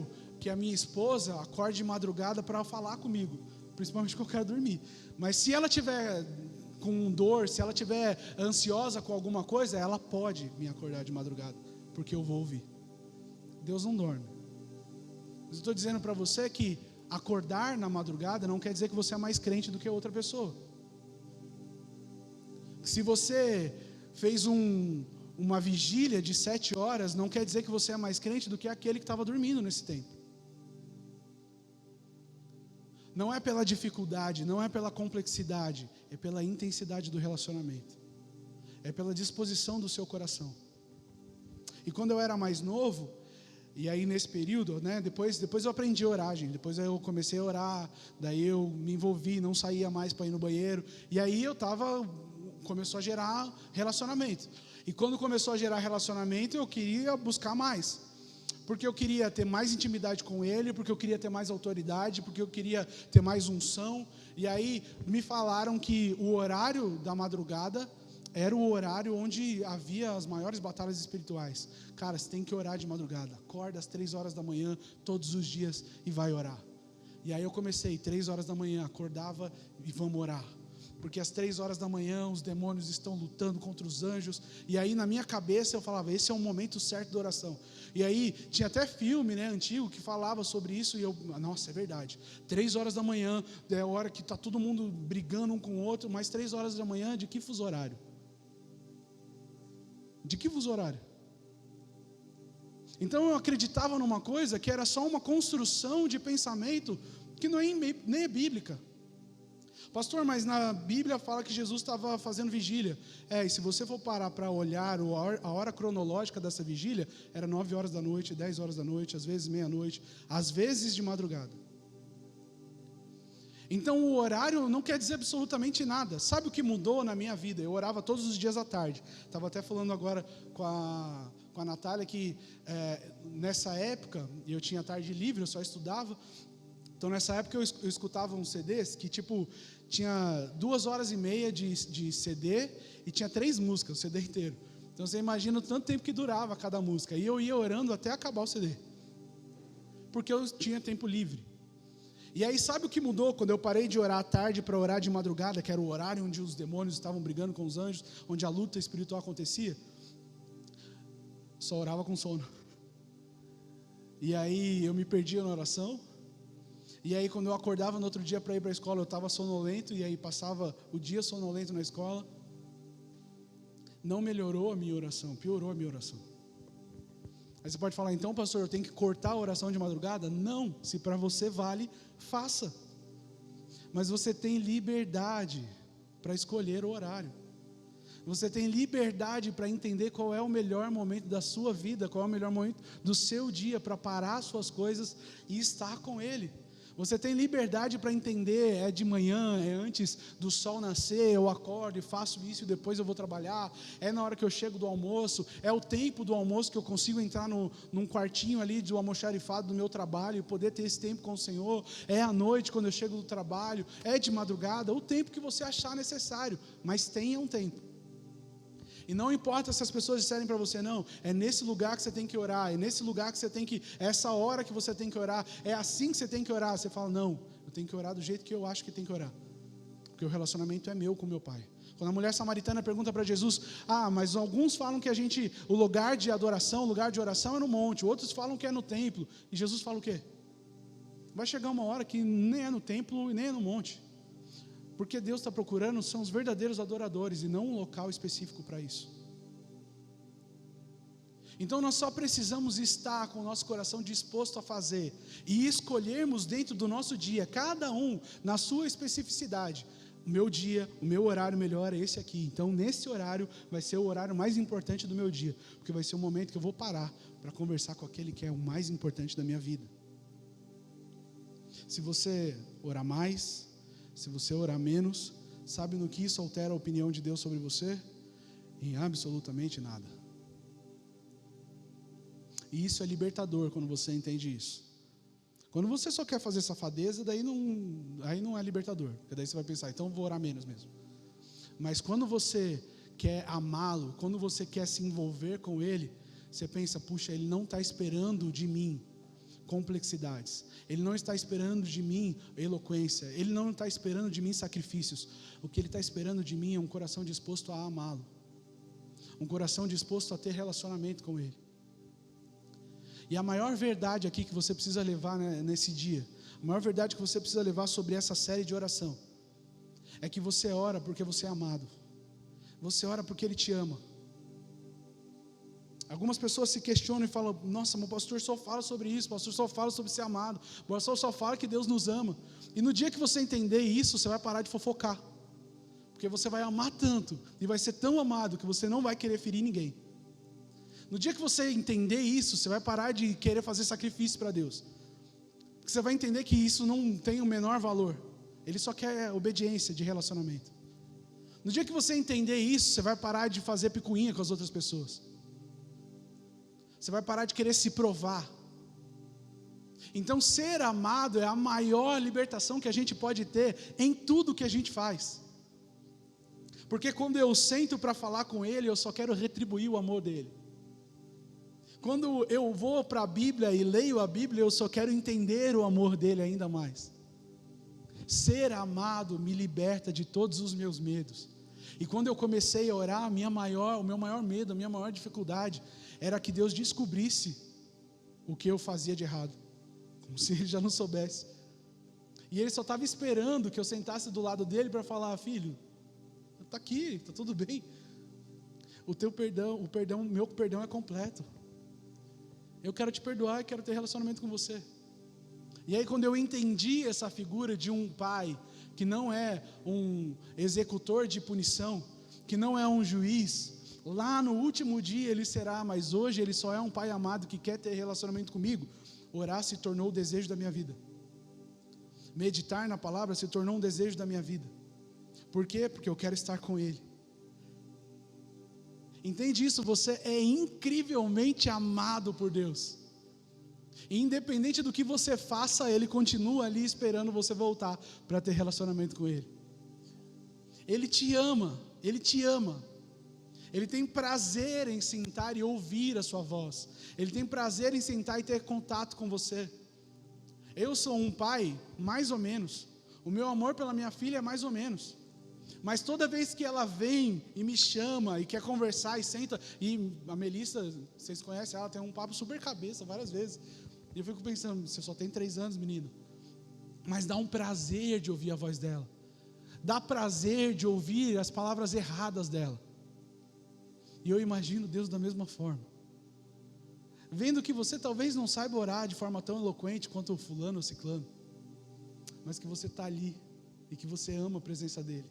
que a minha esposa acorde de madrugada para falar comigo, principalmente porque eu quero dormir. Mas se ela tiver com dor, se ela tiver ansiosa com alguma coisa, ela pode me acordar de madrugada, porque eu vou ouvir. Deus não dorme. Mas eu estou dizendo para você que acordar na madrugada não quer dizer que você é mais crente do que outra pessoa. Se você fez uma vigília de 7 horas, não quer dizer que você é mais crente do que aquele que estava dormindo nesse tempo. Não é pela dificuldade, não é pela complexidade, é pela intensidade do relacionamento, é pela disposição do seu coração. E quando eu era mais novo, e aí nesse período, né, depois eu aprendi a orar, gente. Depois eu comecei a orar, daí eu me envolvi, não saía mais para ir no banheiro, e aí começou a gerar relacionamento. E quando começou a gerar relacionamento, eu queria buscar mais. Porque eu queria ter mais intimidade com Ele, porque eu queria ter mais autoridade, porque eu queria ter mais unção. E aí me falaram que o horário da madrugada era o horário onde havia as maiores batalhas espirituais. Cara, você tem que orar de madrugada. Acorda às 3 horas da manhã, todos os dias, e vai orar. E aí eu comecei, 3 horas da manhã, acordava e vamos orar. Porque às 3 horas da manhã os demônios estão lutando contra os anjos. E aí na minha cabeça eu falava, esse é o momento certo da oração. E aí tinha até filme, né, antigo que falava sobre isso. E eu, nossa, é verdade, 3 horas da manhã é a hora que está todo mundo brigando um com o outro. Mas 3 horas da manhã, de que fuso horário? De que fuso horário? Então eu acreditava numa coisa que era só uma construção de pensamento que nem é bíblica. Pastor, mas na Bíblia fala que Jesus estava fazendo vigília. E se você for parar para olhar a hora cronológica dessa vigília, era 9 horas da noite, 10 horas da noite, às vezes meia-noite, às vezes de madrugada. Então o horário não quer dizer absolutamente nada. Sabe o que mudou na minha vida? Eu orava todos os dias à tarde. Estava até falando agora com a Natália que nessa época, eu tinha tarde livre, eu só estudava. Então nessa época eu escutava uns CDs que tinha 2 horas e meia de CD e tinha 3 músicas, o CD inteiro. Então você imagina o tanto tempo que durava cada música. E eu ia orando até acabar o CD, porque eu tinha tempo livre. E aí sabe o que mudou quando eu parei de orar à tarde para orar de madrugada, que era o horário onde os demônios estavam brigando com os anjos, onde a luta espiritual acontecia? Só orava com sono. E aí eu me perdia na oração. E aí quando eu acordava no outro dia para ir para a escola, eu estava sonolento, e aí passava o dia sonolento na escola. Não melhorou a minha oração, piorou a minha oração. Aí você pode falar, então pastor, eu tenho que cortar a oração de madrugada? Não, se para você vale, faça. Mas você tem liberdade para escolher o horário. Você tem liberdade para entender qual é o melhor momento da sua vida, qual é o melhor momento do seu dia para parar suas coisas e estar com Ele. Você tem liberdade para entender, é de manhã, é antes do sol nascer, eu acordo e faço isso e depois eu vou trabalhar, é na hora que eu chego do almoço, é o tempo do almoço que eu consigo entrar num quartinho ali do almoxarifado do meu trabalho e poder ter esse tempo com o Senhor, é à noite quando eu chego do trabalho, é de madrugada, o tempo que você achar necessário, mas tenha um tempo. E não importa se as pessoas disserem para você, não, é nesse lugar que você tem que orar, é nesse lugar que você tem que, é essa hora que você tem que orar, é assim que você tem que orar. Você fala, não, eu tenho que orar do jeito que eu acho que tem que orar, porque o relacionamento é meu com meu Pai. Quando a mulher samaritana pergunta para Jesus, mas alguns falam que o lugar de adoração, o lugar de oração é no monte, outros falam que é no templo, e Jesus fala o quê? Vai chegar uma hora que nem é no templo e nem é no monte. Porque Deus está procurando são os verdadeiros adoradores e não um local específico para isso. Então nós só precisamos estar com o nosso coração disposto a fazer e escolhermos dentro do nosso dia, cada um na sua especificidade. O meu dia, o meu horário melhor é esse aqui. Então nesse horário vai ser o horário mais importante do meu dia, porque vai ser o momento que eu vou parar para conversar com aquele que é o mais importante da minha vida. Se você orar mais, se você orar menos, sabe no que isso altera a opinião de Deus sobre você? Em absolutamente nada. E isso é libertador quando você entende isso. Quando você só quer fazer safadeza, aí não é libertador, porque daí você vai pensar, então eu vou orar menos mesmo. Mas quando você quer amá-lo, quando você quer se envolver com ele, você pensa, puxa, ele não está esperando de mim complexidades, ele não está esperando de mim eloquência, ele não está esperando de mim sacrifícios. O que ele está esperando de mim é um coração disposto a amá-lo, um coração disposto a ter relacionamento com ele. E a maior verdade aqui que você precisa levar, né, nesse dia, a maior verdade que você precisa levar sobre essa série de oração, é que você ora porque você é amado, você ora porque ele te ama. Algumas pessoas se questionam e falam, nossa, meu pastor só fala sobre isso, o pastor só fala sobre ser amado, o pastor só fala que Deus nos ama. E no dia que você entender isso, você vai parar de fofocar, porque você vai amar tanto, e vai ser tão amado, que você não vai querer ferir ninguém. No dia que você entender isso, você vai parar de querer fazer sacrifício para Deus, porque você vai entender que isso não tem o menor valor, ele só quer obediência de relacionamento. No dia que você entender isso, você vai parar de fazer picuinha com as outras pessoas, você vai parar de querer se provar. Então ser amado é a maior libertação que a gente pode ter em tudo que a gente faz, porque quando eu sento para falar com ele, eu só quero retribuir o amor dele. Quando eu vou para a Bíblia e leio a Bíblia, eu só quero entender o amor dele ainda mais. Ser amado me liberta de todos os meus medos. E quando eu comecei a orar, o meu maior medo, a minha maior dificuldade era que Deus descobrisse o que eu fazia de errado, como se ele já não soubesse. E ele só estava esperando que eu sentasse do lado dele para falar, filho, está aqui, está tudo bem. O meu perdão é completo. Eu quero te perdoar e quero ter relacionamento com você. E aí quando eu entendi essa figura de um pai, que não é um executor de punição, que não é um juiz, lá no último dia ele será, mas hoje ele só é um pai amado que quer ter relacionamento comigo, orar se tornou o desejo da minha vida. Meditar na palavra se tornou um desejo da minha vida. Por quê? Porque eu quero estar com ele. Entende isso? Você é incrivelmente amado por Deus. E independente do que você faça, ele continua ali esperando você voltar para ter relacionamento com ele. Ele te ama, ele te ama. Ele tem prazer em sentar e ouvir a sua voz. Ele tem prazer em sentar e ter contato com você. Eu sou um pai, mais ou menos. O meu amor pela minha filha é mais ou menos. Mas toda vez que ela vem e me chama e quer conversar e senta, e a Melissa, vocês conhecem ela, tem um papo super cabeça várias vezes. E eu fico pensando, você só tem 3 anos, menino. Mas dá um prazer de ouvir a voz dela. Dá prazer de ouvir as palavras erradas dela. E eu imagino Deus da mesma forma. Vendo que você talvez não saiba orar de forma tão eloquente quanto o fulano ou ciclano, mas que você está ali e que você ama a presença dele.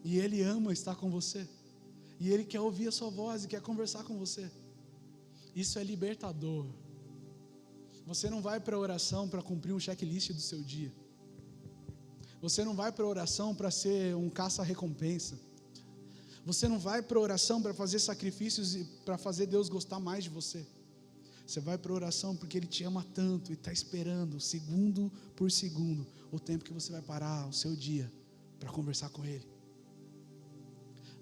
E ele ama estar com você. E ele quer ouvir a sua voz e quer conversar com você. Isso é libertador. Você não vai para a oração para cumprir um checklist do seu dia. Você não vai para a oração para ser um caça-recompensa. Você não vai para a oração para fazer sacrifícios e para fazer Deus gostar mais de você. Você vai para a oração porque Ele te ama tanto e está esperando, segundo por segundo, o tempo que você vai parar o seu dia para conversar com Ele.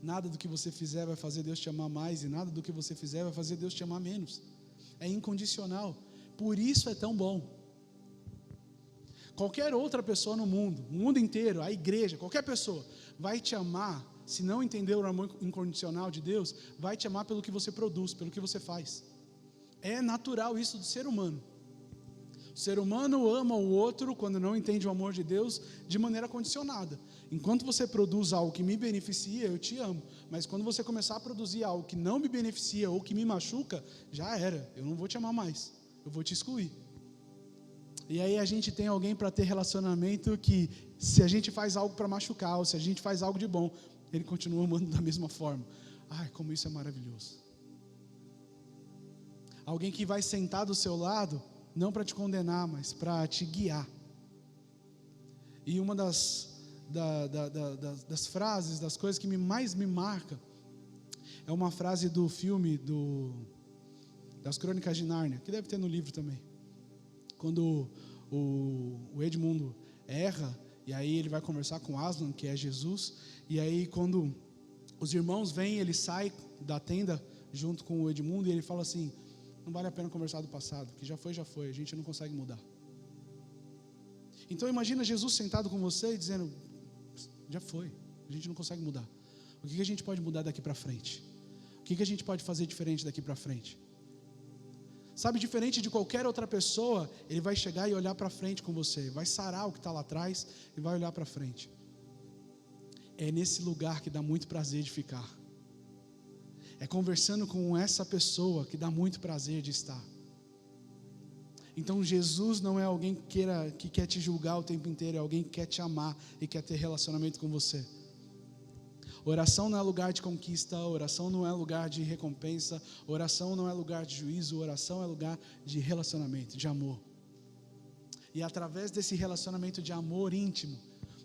Nada do que você fizer vai fazer Deus te amar mais, e nada do que você fizer vai fazer Deus te amar menos. É incondicional. Por isso é tão bom. Qualquer outra pessoa no mundo inteiro, a igreja, qualquer pessoa, vai te amar, se não entender o amor incondicional de Deus, vai te amar pelo que você produz, pelo que você faz. É natural isso do ser humano. O ser humano ama o outro, quando não entende o amor de Deus, de maneira condicionada. enquanto você produz algo que me beneficia, eu te amo. Mas quando você começar a produzir algo que não me beneficia ou que me machuca, já era, eu não vou te amar mais, eu vou te excluir. E aí a gente tem alguém para ter relacionamento que, se a gente faz algo para machucar, ou se a gente faz algo de bom, ele continua amando da mesma forma. Ai, como isso é maravilhoso. Alguém que vai sentar do seu lado, não para te condenar, mas para te guiar. E uma das frases, das coisas que mais me marca, é uma frase do filme das Crônicas de Nárnia, que deve ter no livro também. Quando o Edmundo erra, e aí ele vai conversar com Aslan, que é Jesus, e aí quando os irmãos vêm, ele sai da tenda junto com o Edmundo, e ele fala assim: não vale a pena conversar do passado, que já foi, a gente não consegue mudar. Então imagina Jesus sentado com você e dizendo: já foi, a gente não consegue mudar. O que a gente pode mudar daqui para frente? O que a gente pode fazer diferente daqui para frente? Sabe, diferente de qualquer outra pessoa, ele vai chegar e olhar para frente com você, vai sarar o que está lá atrás e vai olhar para frente. É nesse lugar que dá muito prazer de ficar. É conversando com essa pessoa que dá muito prazer de estar. Então Jesus não é alguém que quer te julgar o tempo inteiro, é alguém que quer te amar e quer ter relacionamento com você. Oração não é lugar de conquista, oração não é lugar de recompensa, oração não é lugar de juízo, oração é lugar de relacionamento, de amor. E através desse relacionamento de amor íntimo,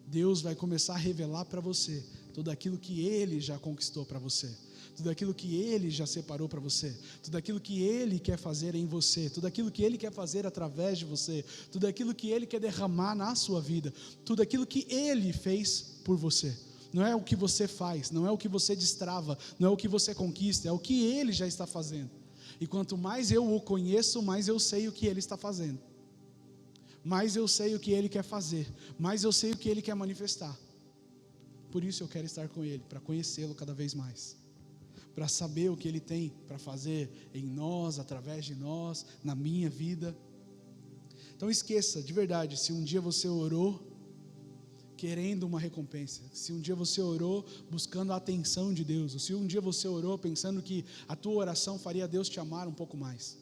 Deus vai começar a revelar para você tudo aquilo que Ele já conquistou para você, tudo aquilo que Ele já separou para você, tudo aquilo que Ele quer fazer em você, tudo aquilo que Ele quer fazer através de você, tudo aquilo que Ele quer derramar na sua vida, tudo aquilo que Ele fez por você. Não é o que você faz, não é o que você destrava, não é o que você conquista, é o que Ele já está fazendo. E quanto mais eu o conheço, mais eu sei o que Ele está fazendo, mais eu sei o que Ele quer fazer, mais eu sei o que Ele quer manifestar. Por isso eu quero estar com Ele, para conhecê-lo cada vez mais, para saber o que Ele tem para fazer em nós, através de nós, na minha vida. Então esqueça, de verdade, se um dia você orou querendo uma recompensa, se um dia você orou buscando a atenção de Deus, ou se um dia você orou pensando que a tua oração faria Deus te amar um pouco mais.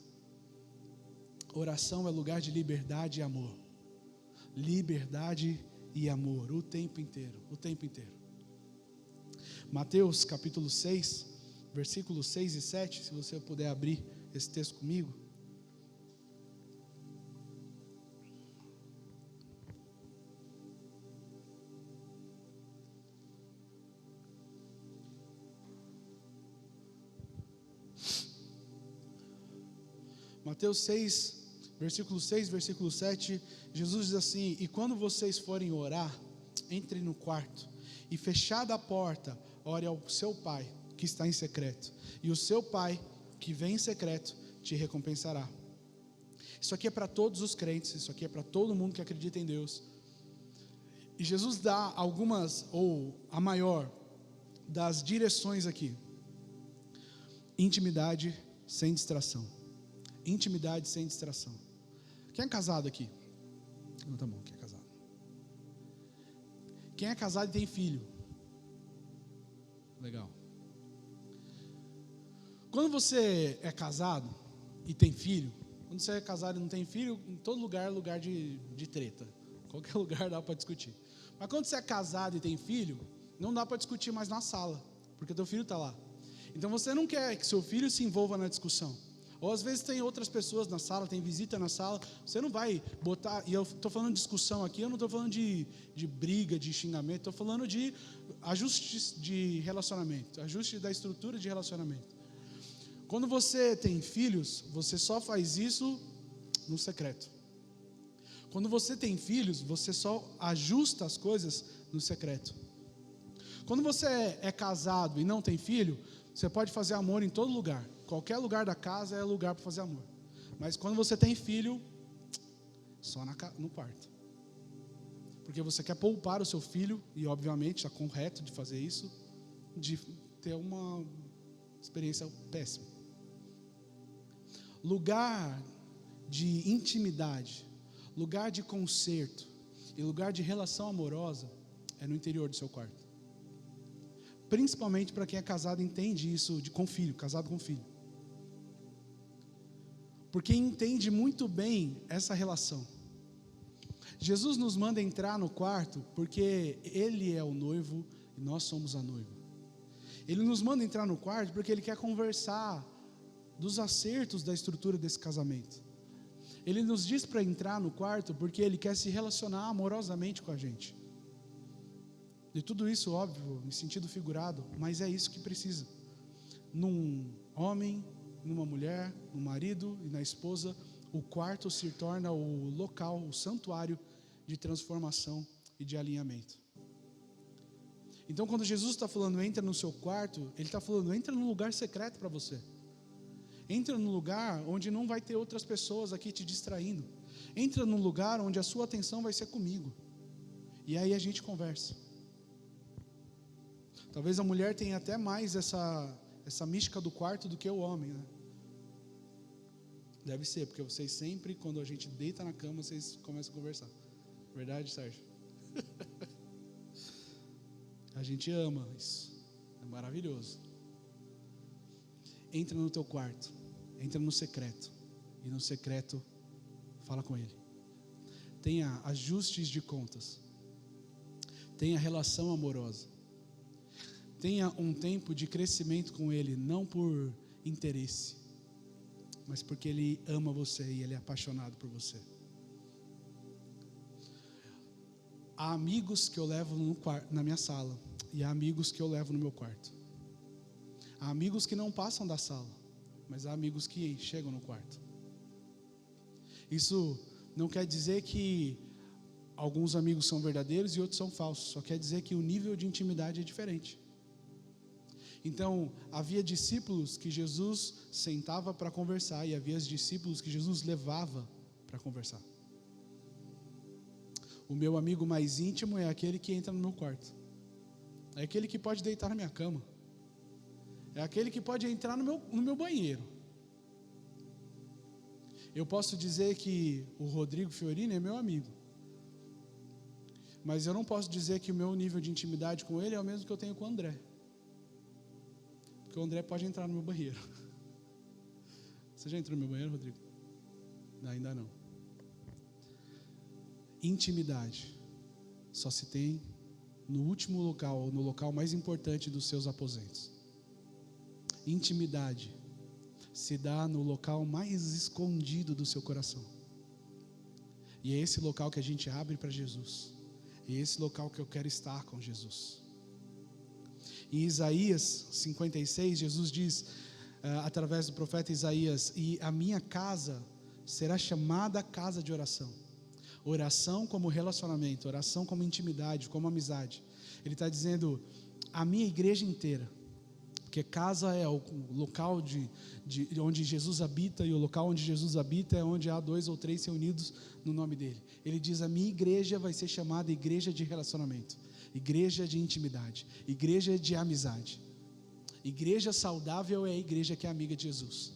Oração é lugar de liberdade e amor. Liberdade e amor, o tempo inteiro, o tempo inteiro. Mateus capítulo 6, versículos 6 e 7, se você puder abrir esse texto comigo. Mateus 6, versículo 6, versículo 7, Jesus diz assim: e quando vocês forem orar, entrem no quarto, e fechada a porta, ore ao seu pai, que está em secreto, e o seu pai, que vem em secreto, te recompensará. Isso aqui é para todos os crentes, isso aqui é para todo mundo que acredita em Deus. E Jesus dá algumas, ou a maior das direções aqui: intimidade sem distração. Intimidade sem distração. Quem é casado aqui? Não, tá bom, quem é casado? Quem é casado e tem filho? Legal. Quando você é casado e tem filho, quando você é casado e não tem filho, em todo lugar é lugar de treta. Qualquer lugar dá para discutir. Mas quando você é casado e tem filho, não dá para discutir mais na sala, porque teu filho está lá. Então você não quer que seu filho se envolva na discussão. Ou às vezes tem outras pessoas na sala, tem visita na sala, você não vai botar, e eu estou falando de discussão aqui, eu não estou falando de briga, de xingamento, estou falando de ajustes de relacionamento, ajuste da estrutura de relacionamento. Quando você tem filhos, você só faz isso no secreto. Quando você tem filhos, você só ajusta as coisas no secreto. Quando você é casado e não tem filho, você pode fazer amor em todo lugar. Qualquer lugar da casa é lugar para fazer amor. Mas quando você tem filho, só no quarto. Porque você quer poupar o seu filho, e obviamente está correto de fazer isso, de ter uma experiência péssima. Lugar de intimidade, lugar de conserto e lugar de relação amorosa é no interior do seu quarto. Principalmente para quem é casado entende isso com filho, casado com filho. Porque entende muito bem essa relação. Jesus nos manda entrar no quarto porque Ele é o noivo e nós somos a noiva. Ele nos manda entrar no quarto porque Ele quer conversar dos acertos da estrutura desse casamento. Ele nos diz para entrar no quarto porque Ele quer se relacionar amorosamente com a gente. E tudo isso, óbvio, em sentido figurado, mas é isso que precisa. Num homem, numa mulher, no marido e na esposa, o quarto se torna o local, o santuário de transformação e de alinhamento. Então, quando Jesus está falando entra no seu quarto, Ele está falando entra num lugar secreto para você. Entra num lugar onde não vai ter outras pessoas aqui te distraindo. Entra num lugar onde a sua atenção vai ser comigo. E aí a gente conversa. Talvez a mulher tenha até mais essa mística do quarto do que o homem, né? Deve ser, porque vocês sempre, quando a gente deita na cama, vocês começam a conversar. Verdade, Sérgio? A gente ama isso. É maravilhoso. Entra no teu quarto. Entra no secreto. E no secreto, fala com Ele. Tenha ajustes de contas. Tenha relação amorosa. Tenha um tempo de crescimento com Ele, não por interesse, mas porque Ele ama você e Ele é apaixonado por você. Há amigos que eu levo na minha sala e há amigos que eu levo no meu quarto. Há amigos que não passam da sala, mas há amigos que chegam no quarto. Isso não quer dizer que alguns amigos são verdadeiros e outros são falsos, só quer dizer que o nível de intimidade é diferente. Então, havia discípulos que Jesus sentava para conversar e havia discípulos que Jesus levava para conversar. O meu amigo mais íntimo é aquele que entra no meu quarto. É aquele que pode deitar na minha cama. É aquele que pode entrar no meu banheiro. Eu posso dizer que o Rodrigo Fiorini é meu amigo. Mas eu não posso dizer que o meu nível de intimidade com ele é o mesmo que eu tenho com o André. Porque o André pode entrar no meu banheiro. Você já entrou no meu banheiro, Rodrigo? Não, ainda não. Intimidade só se tem no último local, no local mais importante dos seus aposentos. Intimidade se dá no local mais escondido do seu coração. E é esse local que a gente abre para Jesus. É esse local que eu quero estar com Jesus. Em Isaías 56, Jesus diz, através do profeta Isaías, e a minha casa será chamada casa de oração. Oração como relacionamento, oração como intimidade, como amizade. Ele está dizendo, a minha igreja inteira, porque casa é o local onde Jesus habita, e o local onde Jesus habita é onde há 2 ou 3 reunidos no nome dele. Ele diz, a minha igreja vai ser chamada igreja de relacionamento, igreja de intimidade, igreja de amizade. Igreja saudável é a igreja que é amiga de Jesus.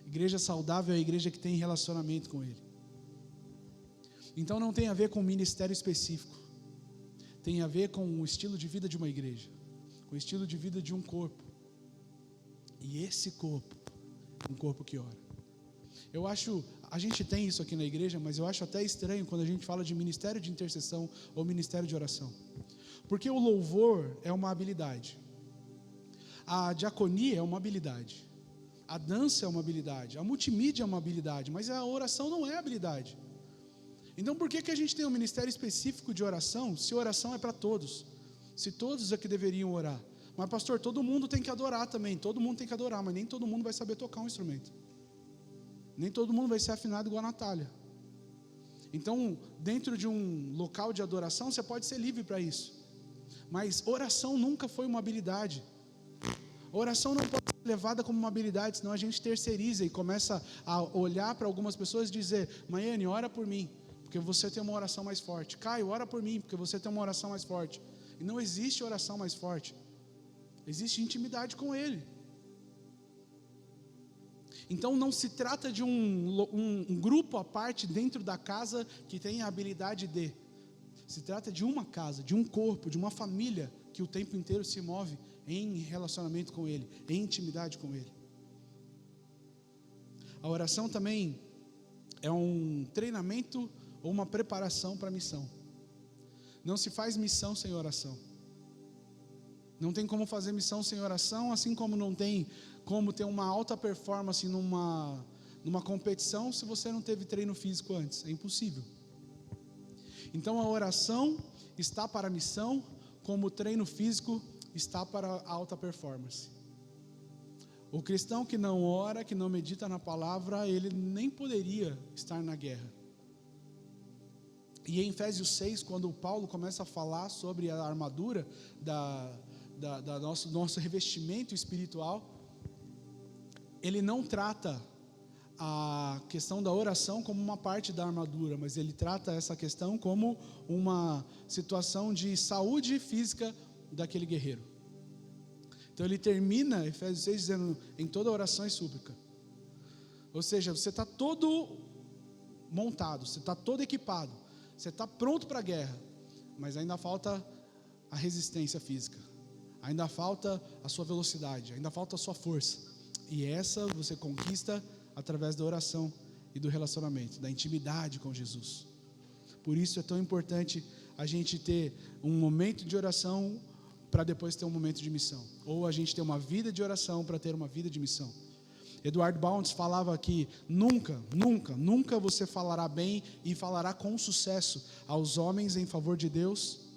Igreja saudável é a igreja que tem relacionamento com ele. Então não tem a ver com um ministério específico, tem a ver com o estilo de vida de uma igreja, com o estilo de vida de um corpo. E esse corpo, um corpo que ora. Eu acho, a gente tem isso aqui na igreja, mas eu acho até estranho quando a gente fala de ministério de intercessão ou ministério de oração. Porque o louvor é uma habilidade, a diaconia é uma habilidade, a dança é uma habilidade, a multimídia é uma habilidade, mas a oração não é habilidade. Então por que a gente tem um ministério específico de oração, se oração é para todos? Se todos é que deveriam orar. Mas pastor, todo mundo tem que adorar também, todo mundo tem que adorar, mas nem todo mundo vai saber tocar um instrumento. Nem todo mundo vai ser afinado igual a Natália. Então, dentro de um local de adoração, você pode ser livre para isso. Mas oração nunca foi uma habilidade. Oração não pode ser levada como uma habilidade, senão a gente terceiriza e começa a olhar para algumas pessoas e dizer, Maiane, ora por mim, porque você tem uma oração mais forte. Caio, ora por mim, porque você tem uma oração mais forte. E não existe oração mais forte. Existe intimidade com Ele. Então não se trata de um grupo à parte dentro da casa que tem a habilidade de. Se trata de uma casa, de um corpo, de uma família que o tempo inteiro se move em relacionamento com Ele, em intimidade com Ele. A oração também é um treinamento ou uma preparação para a missão. Não se faz missão sem oração. Não tem como fazer missão sem oração, assim como não tem como ter uma alta performance numa competição se você não teve treino físico antes. É impossível. Então a oração está para a missão, como o treino físico está para a alta performance. O cristão que não ora, que não medita na palavra, ele nem poderia estar na guerra. E em Efésios 6, quando Paulo começa a falar sobre a armadura nosso revestimento espiritual, ele não trata a questão da oração como uma parte da armadura, mas ele trata essa questão como uma situação de saúde física daquele guerreiro. Então ele termina Efésios 6 dizendo: em toda oração e súplica. Ou seja, você está todo montado, você está todo equipado, você está pronto para a guerra, mas ainda falta a resistência física, ainda falta a sua velocidade, ainda falta a sua força. E essa você conquista através da oração e do relacionamento, da intimidade com Jesus. Por isso é tão importante a gente ter um momento de oração para depois ter um momento de missão, ou a gente ter uma vida de oração para ter uma vida de missão. Edward Bounds falava que nunca você falará bem e falará com sucesso aos homens em favor de Deus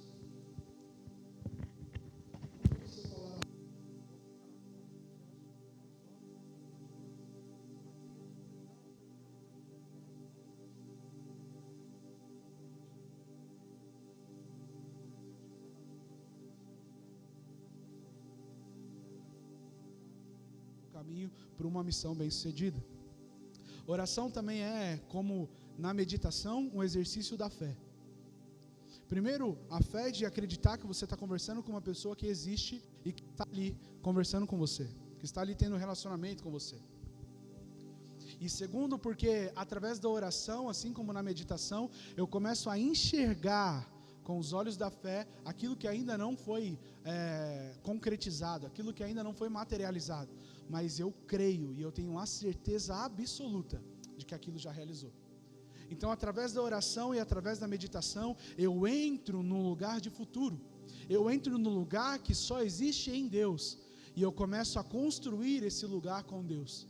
caminho para uma missão bem-sucedida. Oração também é, como na meditação, um exercício da fé. Primeiro, a fé de acreditar que você está conversando com uma pessoa que existe e que está ali conversando com você, que está ali tendo um relacionamento com você. E segundo, porque através da oração, assim como na meditação, eu começo a enxergar com os olhos da fé aquilo que ainda não foi concretizado, aquilo que ainda não foi materializado, mas eu creio e eu tenho a certeza absoluta de que aquilo já realizou. Então, através da oração e através da meditação, eu entro num lugar de futuro, eu entro no lugar que só existe em Deus, e eu começo a construir esse lugar com Deus.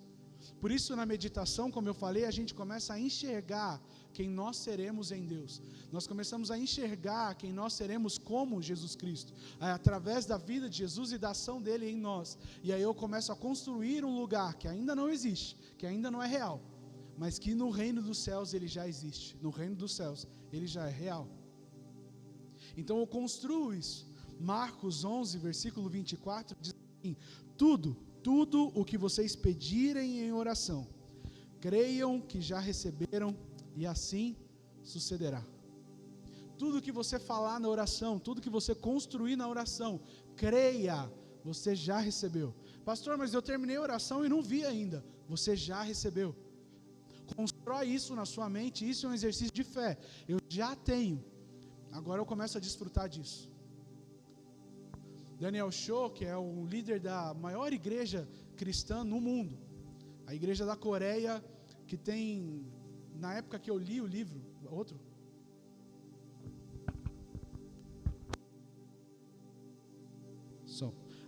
Por isso, na meditação, como eu falei, a gente começa a enxergar quem nós seremos em Deus. Nós começamos a enxergar quem nós seremos como Jesus Cristo, através da vida de Jesus e da ação dele em nós. E aí eu começo a construir um lugar que ainda não existe, que ainda não é real, mas que no reino dos céus ele já existe. No reino dos céus ele já é real. Então eu construo isso. Marcos 11, versículo 24 diz assim: tudo o que vocês pedirem em oração, creiam que já receberam e assim sucederá. Tudo que você falar na oração, tudo que você construir na oração, creia, você já recebeu. Pastor, mas eu terminei a oração e não vi ainda. Você já recebeu. Constrói isso na sua mente, isso é um exercício de fé. Eu já tenho, agora eu começo a desfrutar disso. Daniel Cho, que é o líder da maior igreja cristã no mundo, a igreja da Coreia, que tem, na época que eu li o livro, outro?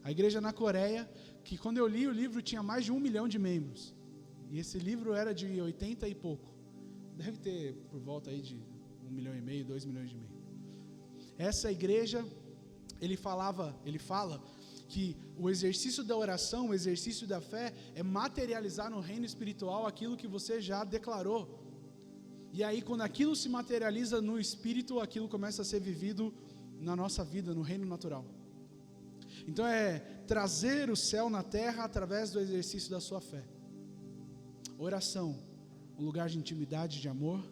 A igreja na Coreia, que quando eu li o livro tinha mais de 1 milhão de membros, e esse livro era de 80 e pouco, deve ter por volta aí de 1,5 milhão, 2 milhões de membros. Essa igreja, ele fala que o exercício da oração, o exercício da fé é materializar no reino espiritual aquilo que você já declarou. E aí quando aquilo se materializa no espírito, aquilo começa a ser vivido na nossa vida, no reino natural. Então é trazer o céu na terra através do exercício da sua fé. Oração, um lugar de intimidade, de amor,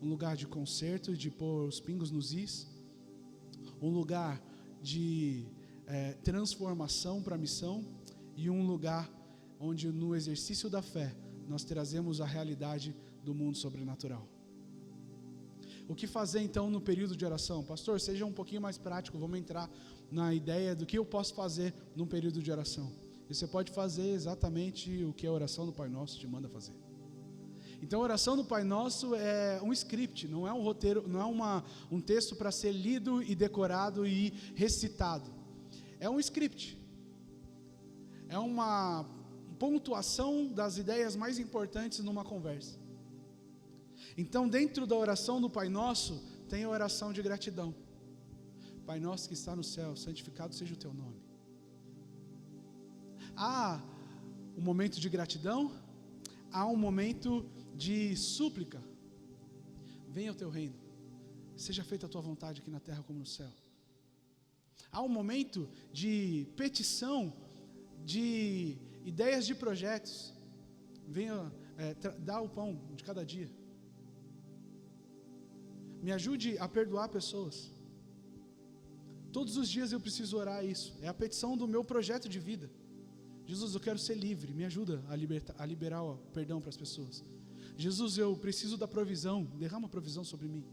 um lugar de conserto, de pôr os pingos nos is, um lugar de transformação para a missão, e um lugar onde no exercício da fé nós trazemos a realidade do mundo sobrenatural. O que fazer então no período de oração? Pastor, seja um pouquinho mais prático, vamos entrar na ideia do que eu posso fazer num período de oração. E você pode fazer exatamente o que a oração do Pai Nosso te manda fazer. Então a oração do Pai Nosso é um script, não é um roteiro, não é um texto para ser lido e decorado e recitado. É um script. É uma pontuação das ideias mais importantes numa conversa. Então, dentro da oração do Pai Nosso, tem a oração de gratidão. Pai nosso que está no céu, santificado seja o teu nome. Há um momento de gratidão, há um momento de súplica. Venha o teu reino, seja feita a tua vontade aqui na terra como no céu. Há um momento de petição, de ideias de projetos. Venha dar o pão de cada dia. Me ajude a perdoar pessoas. Todos os dias eu preciso orar isso. É a petição do meu projeto de vida. Jesus, eu quero ser livre. Me ajuda a liberar o perdão para as pessoas. Jesus, eu preciso da provisão. Derrama provisão sobre mim.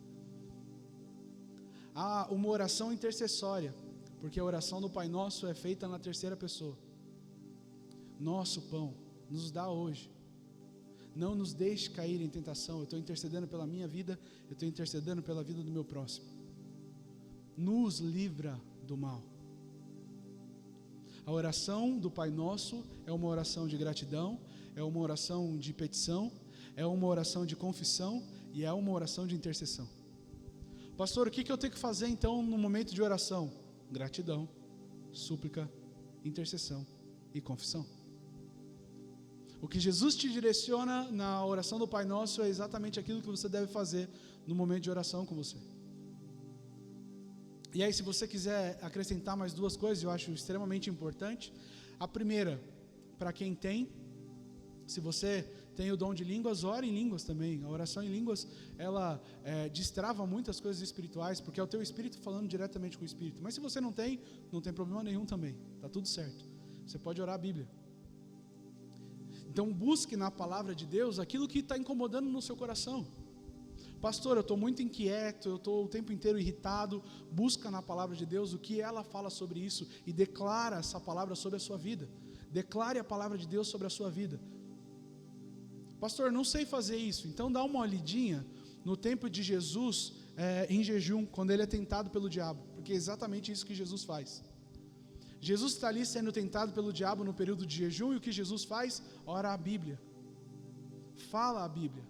Há uma oração intercessória, porque a oração do Pai Nosso é feita na terceira pessoa. Nosso pão nos dá hoje. Não nos deixe cair em tentação. Eu estou intercedendo pela minha vida, eu estou intercedendo pela vida do meu próximo. Nos livra do mal. A oração do Pai Nosso é uma oração de gratidão, é uma oração de petição, é uma oração de confissão e é uma oração de intercessão. Pastor, o que eu tenho que fazer então no momento de oração? Gratidão, súplica, intercessão e confissão. O que Jesus te direciona na oração do Pai Nosso é exatamente aquilo que você deve fazer no momento de oração com você. E aí, se você quiser acrescentar mais duas coisas, eu acho extremamente importante. A primeira, para quem tem, se você tem o dom de línguas, ore em línguas também. A oração em línguas, ela destrava muitas coisas espirituais, porque é o teu espírito falando diretamente com o espírito. Mas se você não tem problema nenhum também, está tudo certo. Você pode orar a Bíblia. Então busque na palavra de Deus aquilo que está incomodando no seu coração. Pastor, eu estou muito inquieto, eu estou o tempo inteiro irritado. Busca na palavra de Deus o que ela fala sobre isso e declara essa palavra sobre a sua vida. Declare a palavra de Deus sobre a sua vida. Pastor, não sei fazer isso. Então dá uma olhadinha no tempo de Jesus em jejum, quando ele é tentado pelo diabo, porque é exatamente isso que Jesus faz. Jesus está ali sendo tentado pelo diabo no período de jejum, e o que Jesus faz? Ora a Bíblia. Fala a Bíblia.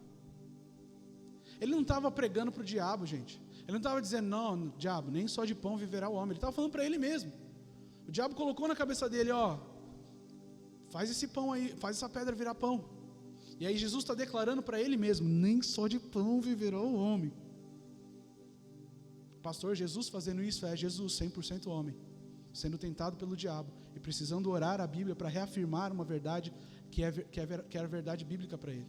Ele não estava pregando para o diabo, gente. Ele não estava dizendo, não, diabo, nem só de pão viverá o homem. Ele estava falando para ele mesmo. O diabo colocou na cabeça dele, faz esse pão aí, faz essa pedra virar pão. E aí Jesus está declarando para ele mesmo, nem só de pão viverá o homem. Pastor, Jesus fazendo isso é Jesus 100% homem, sendo tentado pelo diabo e precisando orar a Bíblia para reafirmar uma verdade que era verdade bíblica para ele.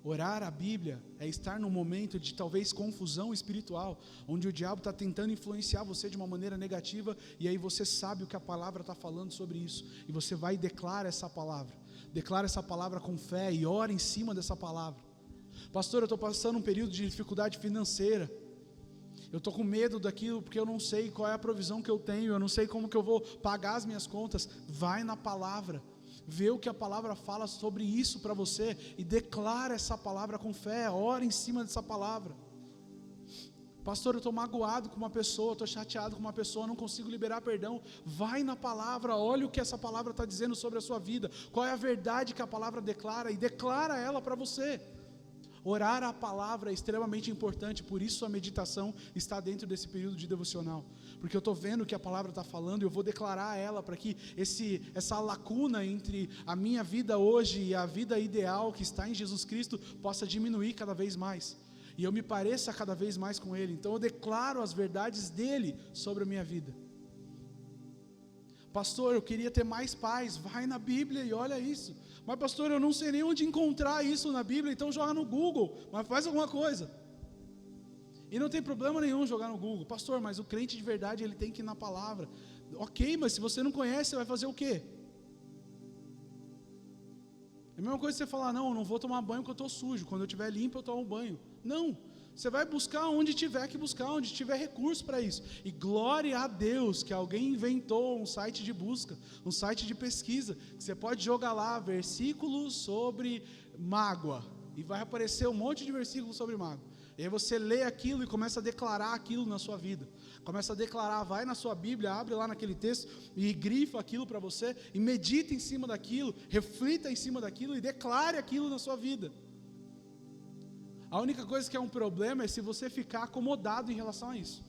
Orar a Bíblia é estar num momento de talvez confusão espiritual, onde o diabo está tentando influenciar você de uma maneira negativa, e aí você sabe o que a palavra está falando sobre isso, e você vai e declara essa palavra com fé e ora em cima dessa palavra. Pastor, eu estou passando um período de dificuldade financeira, eu estou com medo daquilo porque eu não sei qual é a provisão que eu tenho, eu não sei como que eu vou pagar as minhas contas. Vai na palavra, vê o que a palavra fala sobre isso para você e declara essa palavra com fé, ora em cima dessa palavra. Pastor, eu estou magoado com uma pessoa, estou chateado com uma pessoa, não consigo liberar perdão. Vai na palavra, olha o que essa palavra está dizendo sobre a sua vida, qual é a verdade que a palavra declara e declara ela para você. Orar a palavra é extremamente importante, por isso a meditação está dentro desse período de devocional, porque eu estou vendo o que a palavra está falando e eu vou declarar ela para que essa lacuna entre a minha vida hoje e a vida ideal que está em Jesus Cristo possa diminuir cada vez mais, e eu me pareça cada vez mais com Ele. Então eu declaro as verdades dEle sobre a minha vida. Pastor, eu queria ter mais paz. Vai na Bíblia e olha isso. Mas pastor, eu não sei nem onde encontrar isso na Bíblia, então joga no Google, mas faz alguma coisa. E não tem problema nenhum jogar no Google. Pastor, mas o crente de verdade, ele tem que ir na palavra. Ok, mas se você não conhece, você vai fazer o quê? É a mesma coisa que você falar, não, eu não vou tomar banho porque eu estou sujo, quando eu estiver limpo eu tomo banho. Não, você vai buscar onde tiver que buscar, onde tiver recurso para isso. E glória a Deus que alguém inventou um site de busca, um site de pesquisa, que você pode jogar lá versículos sobre mágoa, e vai aparecer um monte de versículos sobre mágoa. E aí você lê aquilo e começa a declarar aquilo na sua vida. Começa a declarar, vai na sua Bíblia, abre lá naquele texto e grifa aquilo para você, e medita em cima daquilo, reflita em cima daquilo e declare aquilo na sua vida. A única coisa que é um problema é se você ficar acomodado em relação a isso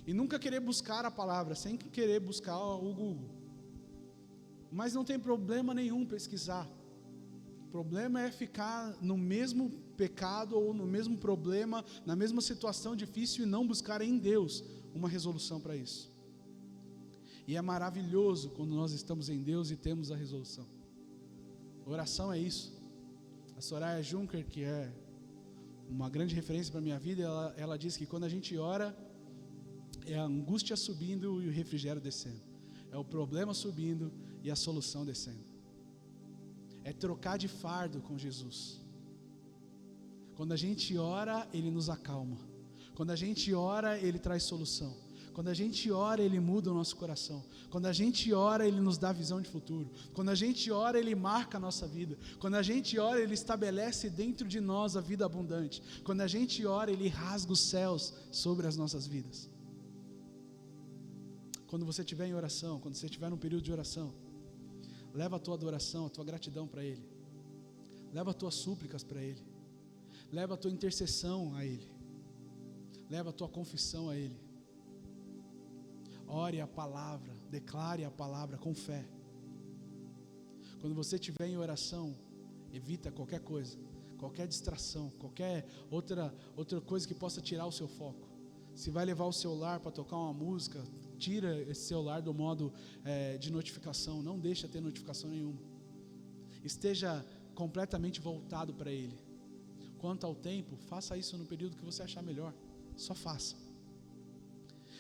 e nunca querer buscar a palavra, sem querer buscar o Google. Mas não tem problema nenhum pesquisar. O problema é ficar no mesmo pecado ou no mesmo problema, na mesma situação difícil, e não buscar em Deus uma resolução para isso. E é maravilhoso quando nós estamos em Deus e temos a resolução. Oração é isso. A Soraya Juncker, que é uma grande referência para a minha vida, ela diz que quando a gente ora, é a angústia subindo e o refrigério descendo. É o problema subindo e a solução descendo. É trocar de fardo com Jesus. Quando a gente ora, Ele nos acalma. Quando a gente ora, Ele traz solução. Quando a gente ora, Ele muda o nosso coração. Quando a gente ora, Ele nos dá visão de futuro. Quando a gente ora, Ele marca a nossa vida. Quando a gente ora, Ele estabelece dentro de nós a vida abundante. Quando a gente ora, Ele rasga os céus sobre as nossas vidas. Quando você estiver em oração, quando você estiver num período de oração, leva a tua adoração, a tua gratidão para Ele. Leva as tuas súplicas para Ele. Leva a tua intercessão a Ele. Leva a tua confissão a Ele. Ore a palavra, declare a palavra com fé. Quando você estiver em oração, evita qualquer coisa, qualquer distração, qualquer outra coisa que possa tirar o seu foco. Se vai levar o celular para tocar uma música, tira esse celular do modo de notificação, não deixa ter notificação nenhuma. Esteja completamente voltado para Ele. Quanto ao tempo, faça isso no período que você achar melhor, só faça.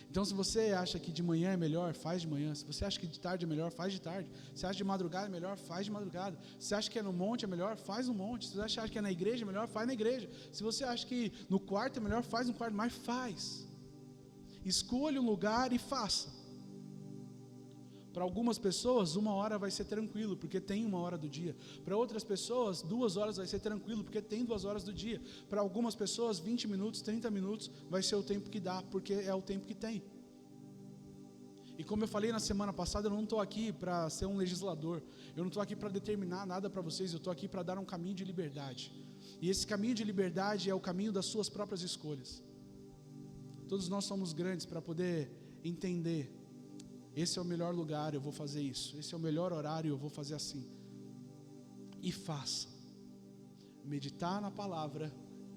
Então, se você acha que de manhã é melhor, faz de manhã. Se você acha que de tarde é melhor, faz de tarde. Se você acha de madrugada é melhor, faz de madrugada. Se você acha que é no monte é melhor, faz no monte. Se você acha que é na igreja é melhor, faz na igreja. Se você acha que no quarto é melhor, faz no quarto, mas faz. Escolha um lugar e faça. Para algumas pessoas, 1 hora vai ser tranquilo, porque tem 1 hora do dia. Para outras pessoas, 2 horas vai ser tranquilo, porque tem 2 horas do dia. Para algumas pessoas, 20 minutos, 30 minutos vai ser o tempo que dá, porque é o tempo que tem. E como eu falei na semana passada, eu não estou aqui para ser um legislador. Eu não estou aqui para determinar nada para vocês. Eu estou aqui para dar um caminho de liberdade. E esse caminho de liberdade é o caminho das suas próprias escolhas. Todos nós somos grandes para poder entender: esse é o melhor lugar, eu vou fazer isso. Esse é o melhor horário, eu vou fazer assim. E faça. Meditar na palavra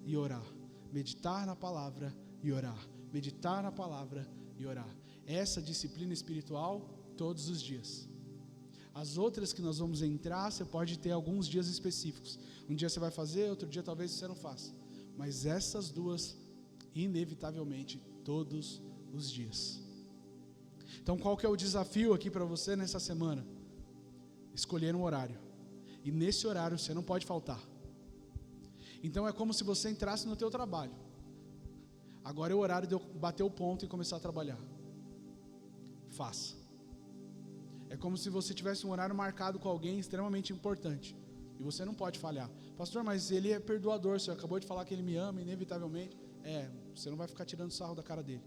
e orar. Meditar na palavra e orar. Meditar na palavra e orar. Essa disciplina espiritual todos os dias. As outras que nós vamos entrar, você pode ter alguns dias específicos. Um dia você vai fazer, outro dia talvez você não faça. Mas essas duas, inevitavelmente, todos os dias. Então, qual que é o desafio aqui para você nessa semana? Escolher um horário. E nesse horário você não pode faltar. Então é como se você entrasse no teu trabalho. Agora é o horário de eu bater o ponto e começar a trabalhar. Faça. É como se você tivesse um horário marcado com alguém extremamente importante. E você não pode falhar. Pastor, mas ele é perdoador. Você acabou de falar que ele me ama, inevitavelmente. Você não vai ficar tirando sarro da cara dele.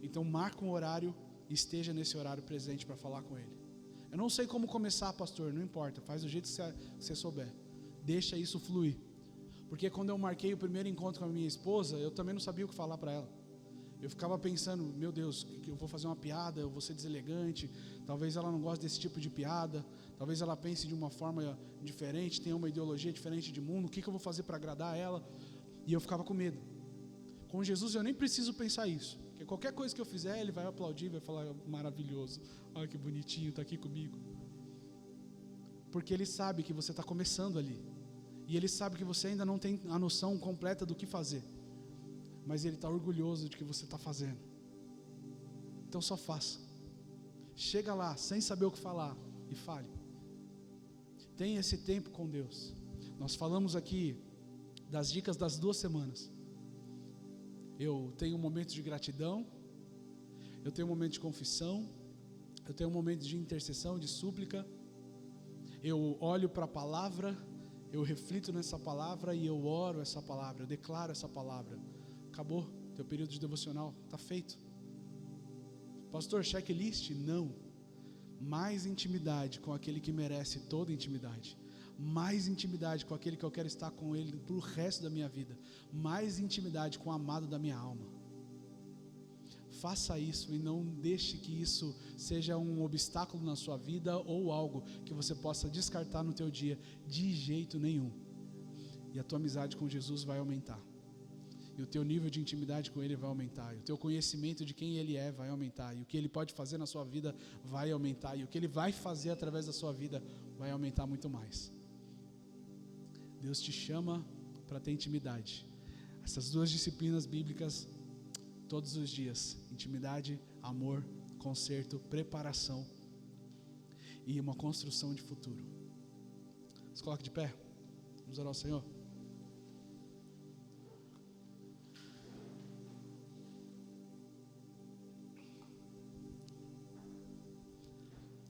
Então marca um horário e esteja nesse horário presente para falar com ele. Eu não sei como começar, pastor, não importa, faz do jeito que você souber. Deixa isso fluir. Porque quando eu marquei o primeiro encontro com a minha esposa, eu também não sabia o que falar para ela. Eu ficava pensando, meu Deus, que eu vou fazer uma piada, eu vou ser deselegante, talvez ela não goste desse tipo de piada, talvez ela pense de uma forma diferente, tenha uma ideologia diferente de mundo, o que eu vou fazer para agradar ela? E eu ficava com medo. Com Jesus eu nem preciso pensar isso, porque qualquer coisa que eu fizer, Ele vai aplaudir, vai falar, maravilhoso, olha que bonitinho, está aqui comigo. Porque Ele sabe que você está começando ali, e Ele sabe que você ainda não tem a noção completa do que fazer, mas Ele está orgulhoso de que você está fazendo. Então só faça. Chega lá sem saber o que falar e fale. Tenha esse tempo com Deus. Nós falamos aqui das dicas das 2 semanas. Eu tenho um momento de gratidão, eu tenho um momento de confissão, eu tenho um momento de intercessão, de súplica. Eu olho para a palavra, eu reflito nessa palavra e eu oro essa palavra, eu declaro essa palavra. Acabou, teu período de devocional, está feito. Pastor, checklist? Não. Mais intimidade com aquele que merece toda intimidade. Mais intimidade com aquele que eu quero estar com ele pro resto da minha vida. Mais intimidade com o amado da minha alma. Faça isso e não deixe que isso seja um obstáculo na sua vida ou algo que você possa descartar no teu dia, de jeito nenhum. E a tua amizade com Jesus vai aumentar. E o teu nível de intimidade com Ele vai aumentar. E o teu conhecimento de quem Ele é vai aumentar. E o que Ele pode fazer na sua vida vai aumentar. E o que Ele vai fazer através da sua vida vai aumentar muito mais. Deus te chama para ter intimidade. Essas 2 disciplinas bíblicas, todos os dias. Intimidade, amor, conserto, preparação e uma construção de futuro. Se coloque de pé. Vamos orar ao Senhor.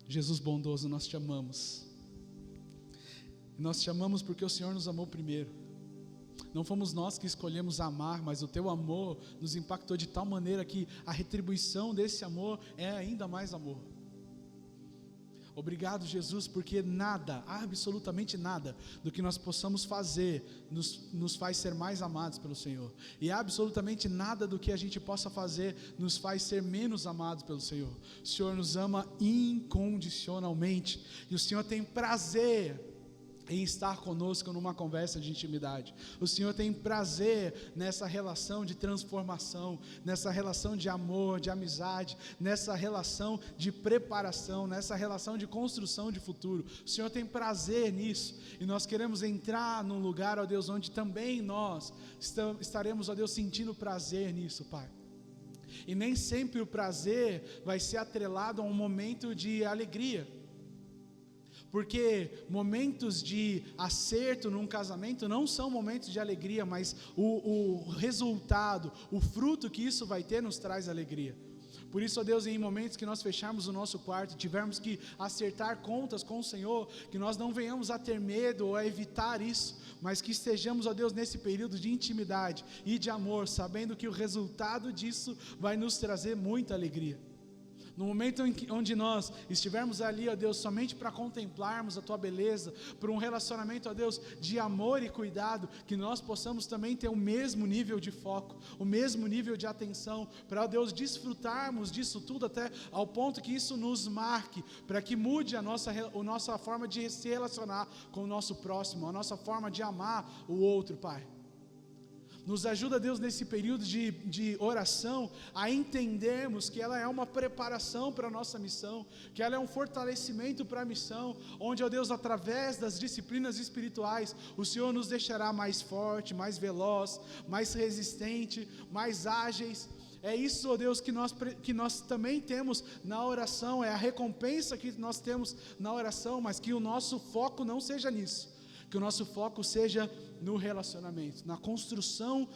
Jesus bondoso, nós te amamos. E nós te amamos porque o Senhor nos amou primeiro. Não fomos nós que escolhemos amar, mas o teu amor nos impactou de tal maneira que a retribuição desse amor é ainda mais amor. Obrigado, Jesus, porque nada, absolutamente nada do que nós possamos fazer nos faz ser mais amados pelo Senhor. E absolutamente nada do que a gente possa fazer nos faz ser menos amados pelo Senhor. O Senhor nos ama incondicionalmente e o Senhor tem prazer em estar conosco numa conversa de intimidade. O Senhor tem prazer nessa relação de transformação, nessa relação de amor, de amizade, nessa relação de preparação, nessa relação de construção de futuro. O Senhor tem prazer nisso e nós queremos entrar num lugar, ó Deus, onde também nós estaremos, ó Deus, sentindo prazer nisso, Pai. E nem sempre o prazer vai ser atrelado a um momento de alegria. Porque momentos de acerto num casamento não são momentos de alegria, mas o resultado, o fruto que isso vai ter nos traz alegria. Por isso, ó Deus, em momentos que nós fecharmos o nosso quarto, tivermos que acertar contas com o Senhor, que nós não venhamos a ter medo ou a evitar isso, mas que estejamos, ó Deus, nesse período de intimidade e de amor, sabendo que o resultado disso vai nos trazer muita alegria. No momento onde nós estivermos ali, ó Deus, somente para contemplarmos a Tua beleza, por um relacionamento, ó Deus, de amor e cuidado, que nós possamos também ter o mesmo nível de foco, o mesmo nível de atenção, para, ó Deus, desfrutarmos disso tudo até ao ponto que isso nos marque, para que mude a nossa forma de se relacionar com o nosso próximo, a nossa forma de amar o outro, Pai. Nos ajuda, Deus, nesse período de oração, a entendermos que ela é uma preparação para a nossa missão, que ela é um fortalecimento para a missão, onde, ó Deus, através das disciplinas espirituais, o Senhor nos deixará mais forte, mais veloz, mais resistente, mais ágeis. É isso, ó Deus, que nós também temos na oração, é a recompensa que nós temos na oração, mas que o nosso foco não seja nisso. Que o nosso foco seja no relacionamento, na construção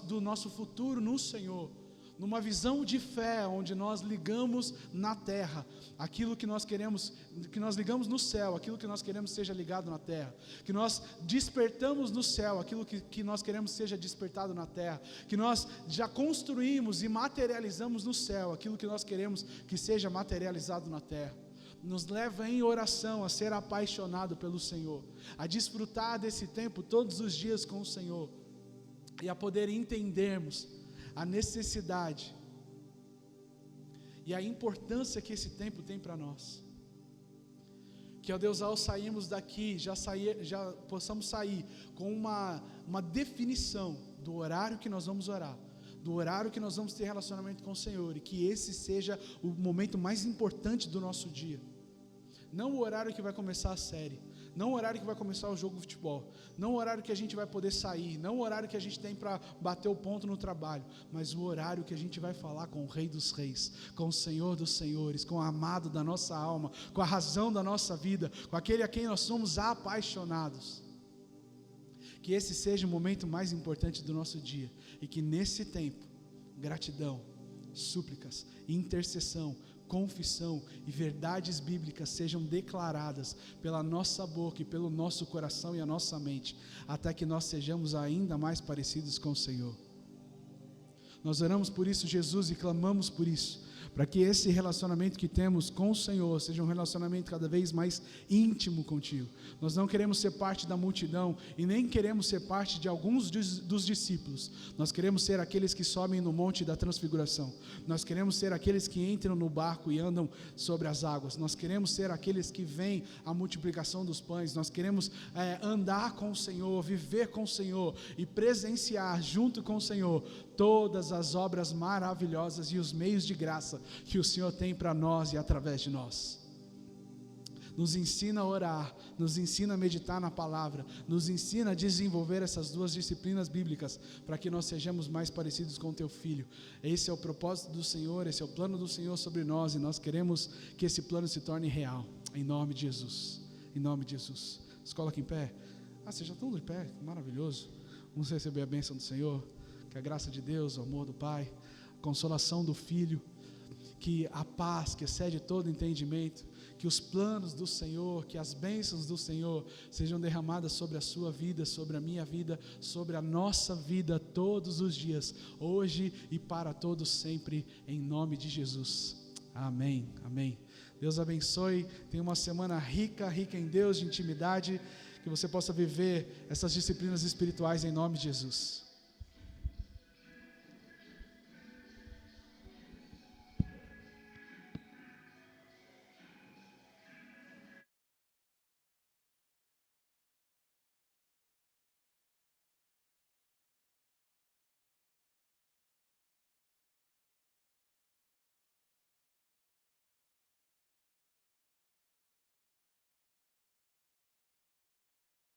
do nosso futuro no Senhor, numa visão de fé, onde nós ligamos na terra aquilo que nós queremos, que nós ligamos no céu, aquilo que nós queremos seja ligado na terra, que nós despertamos no céu aquilo que nós queremos seja despertado na terra, que nós já construímos e materializamos no céu aquilo que nós queremos que seja materializado na terra. Nos leva em oração a ser apaixonado pelo Senhor, a desfrutar desse tempo todos os dias com o Senhor e a poder entendermos a necessidade e a importância que esse tempo tem para nós. Que, ó Deus, ao sairmos daqui, já possamos sair com uma definição do horário que nós vamos orar, do horário que nós vamos ter relacionamento com o Senhor, e que esse seja o momento mais importante do nosso dia. Não o horário que vai começar a série, não o horário que vai começar o jogo de futebol, não o horário que a gente vai poder sair, não o horário que a gente tem para bater o ponto no trabalho, mas o horário que a gente vai falar com o Rei dos Reis, com o Senhor dos Senhores, com o amado da nossa alma, com a razão da nossa vida, com aquele a quem nós somos apaixonados. Que esse seja o momento mais importante do nosso dia, e que nesse tempo, gratidão, súplicas, intercessão, confissão e verdades bíblicas sejam declaradas pela nossa boca e pelo nosso coração e a nossa mente, até que nós sejamos ainda mais parecidos com o Senhor. Nós oramos por isso, Jesus, e clamamos por isso, para que esse relacionamento que temos com o Senhor seja um relacionamento cada vez mais íntimo contigo. Nós não queremos ser parte da multidão e nem queremos ser parte de alguns dos discípulos. Nós queremos ser aqueles que sobem no monte da transfiguração. Nós queremos ser aqueles que entram no barco e andam sobre as águas. Nós queremos ser aqueles que veem a multiplicação dos pães. Nós queremos andar com o Senhor, viver com o Senhor e presenciar junto com o Senhor todas as obras maravilhosas e os meios de graça que o Senhor tem para nós e através de nós. Nos ensina a orar, nos ensina a meditar na palavra, nos ensina a desenvolver essas duas disciplinas bíblicas, para que nós sejamos mais parecidos com o Teu Filho. Esse é o propósito do Senhor, esse é o plano do Senhor sobre nós, e nós queremos que esse plano se torne real, em nome de Jesus, em nome de Jesus. Se coloca em pé. Vocês já estão de pé, maravilhoso. Vamos receber a bênção do Senhor, que a graça de Deus, o amor do Pai, a consolação do Filho, que a paz que excede todo entendimento, que os planos do Senhor, que as bênçãos do Senhor sejam derramadas sobre a sua vida, sobre a minha vida, sobre a nossa vida todos os dias, hoje e para todos sempre, em nome de Jesus. Amém, amém. Deus abençoe, tenha uma semana rica em Deus, de intimidade, que você possa viver essas disciplinas espirituais em nome de Jesus.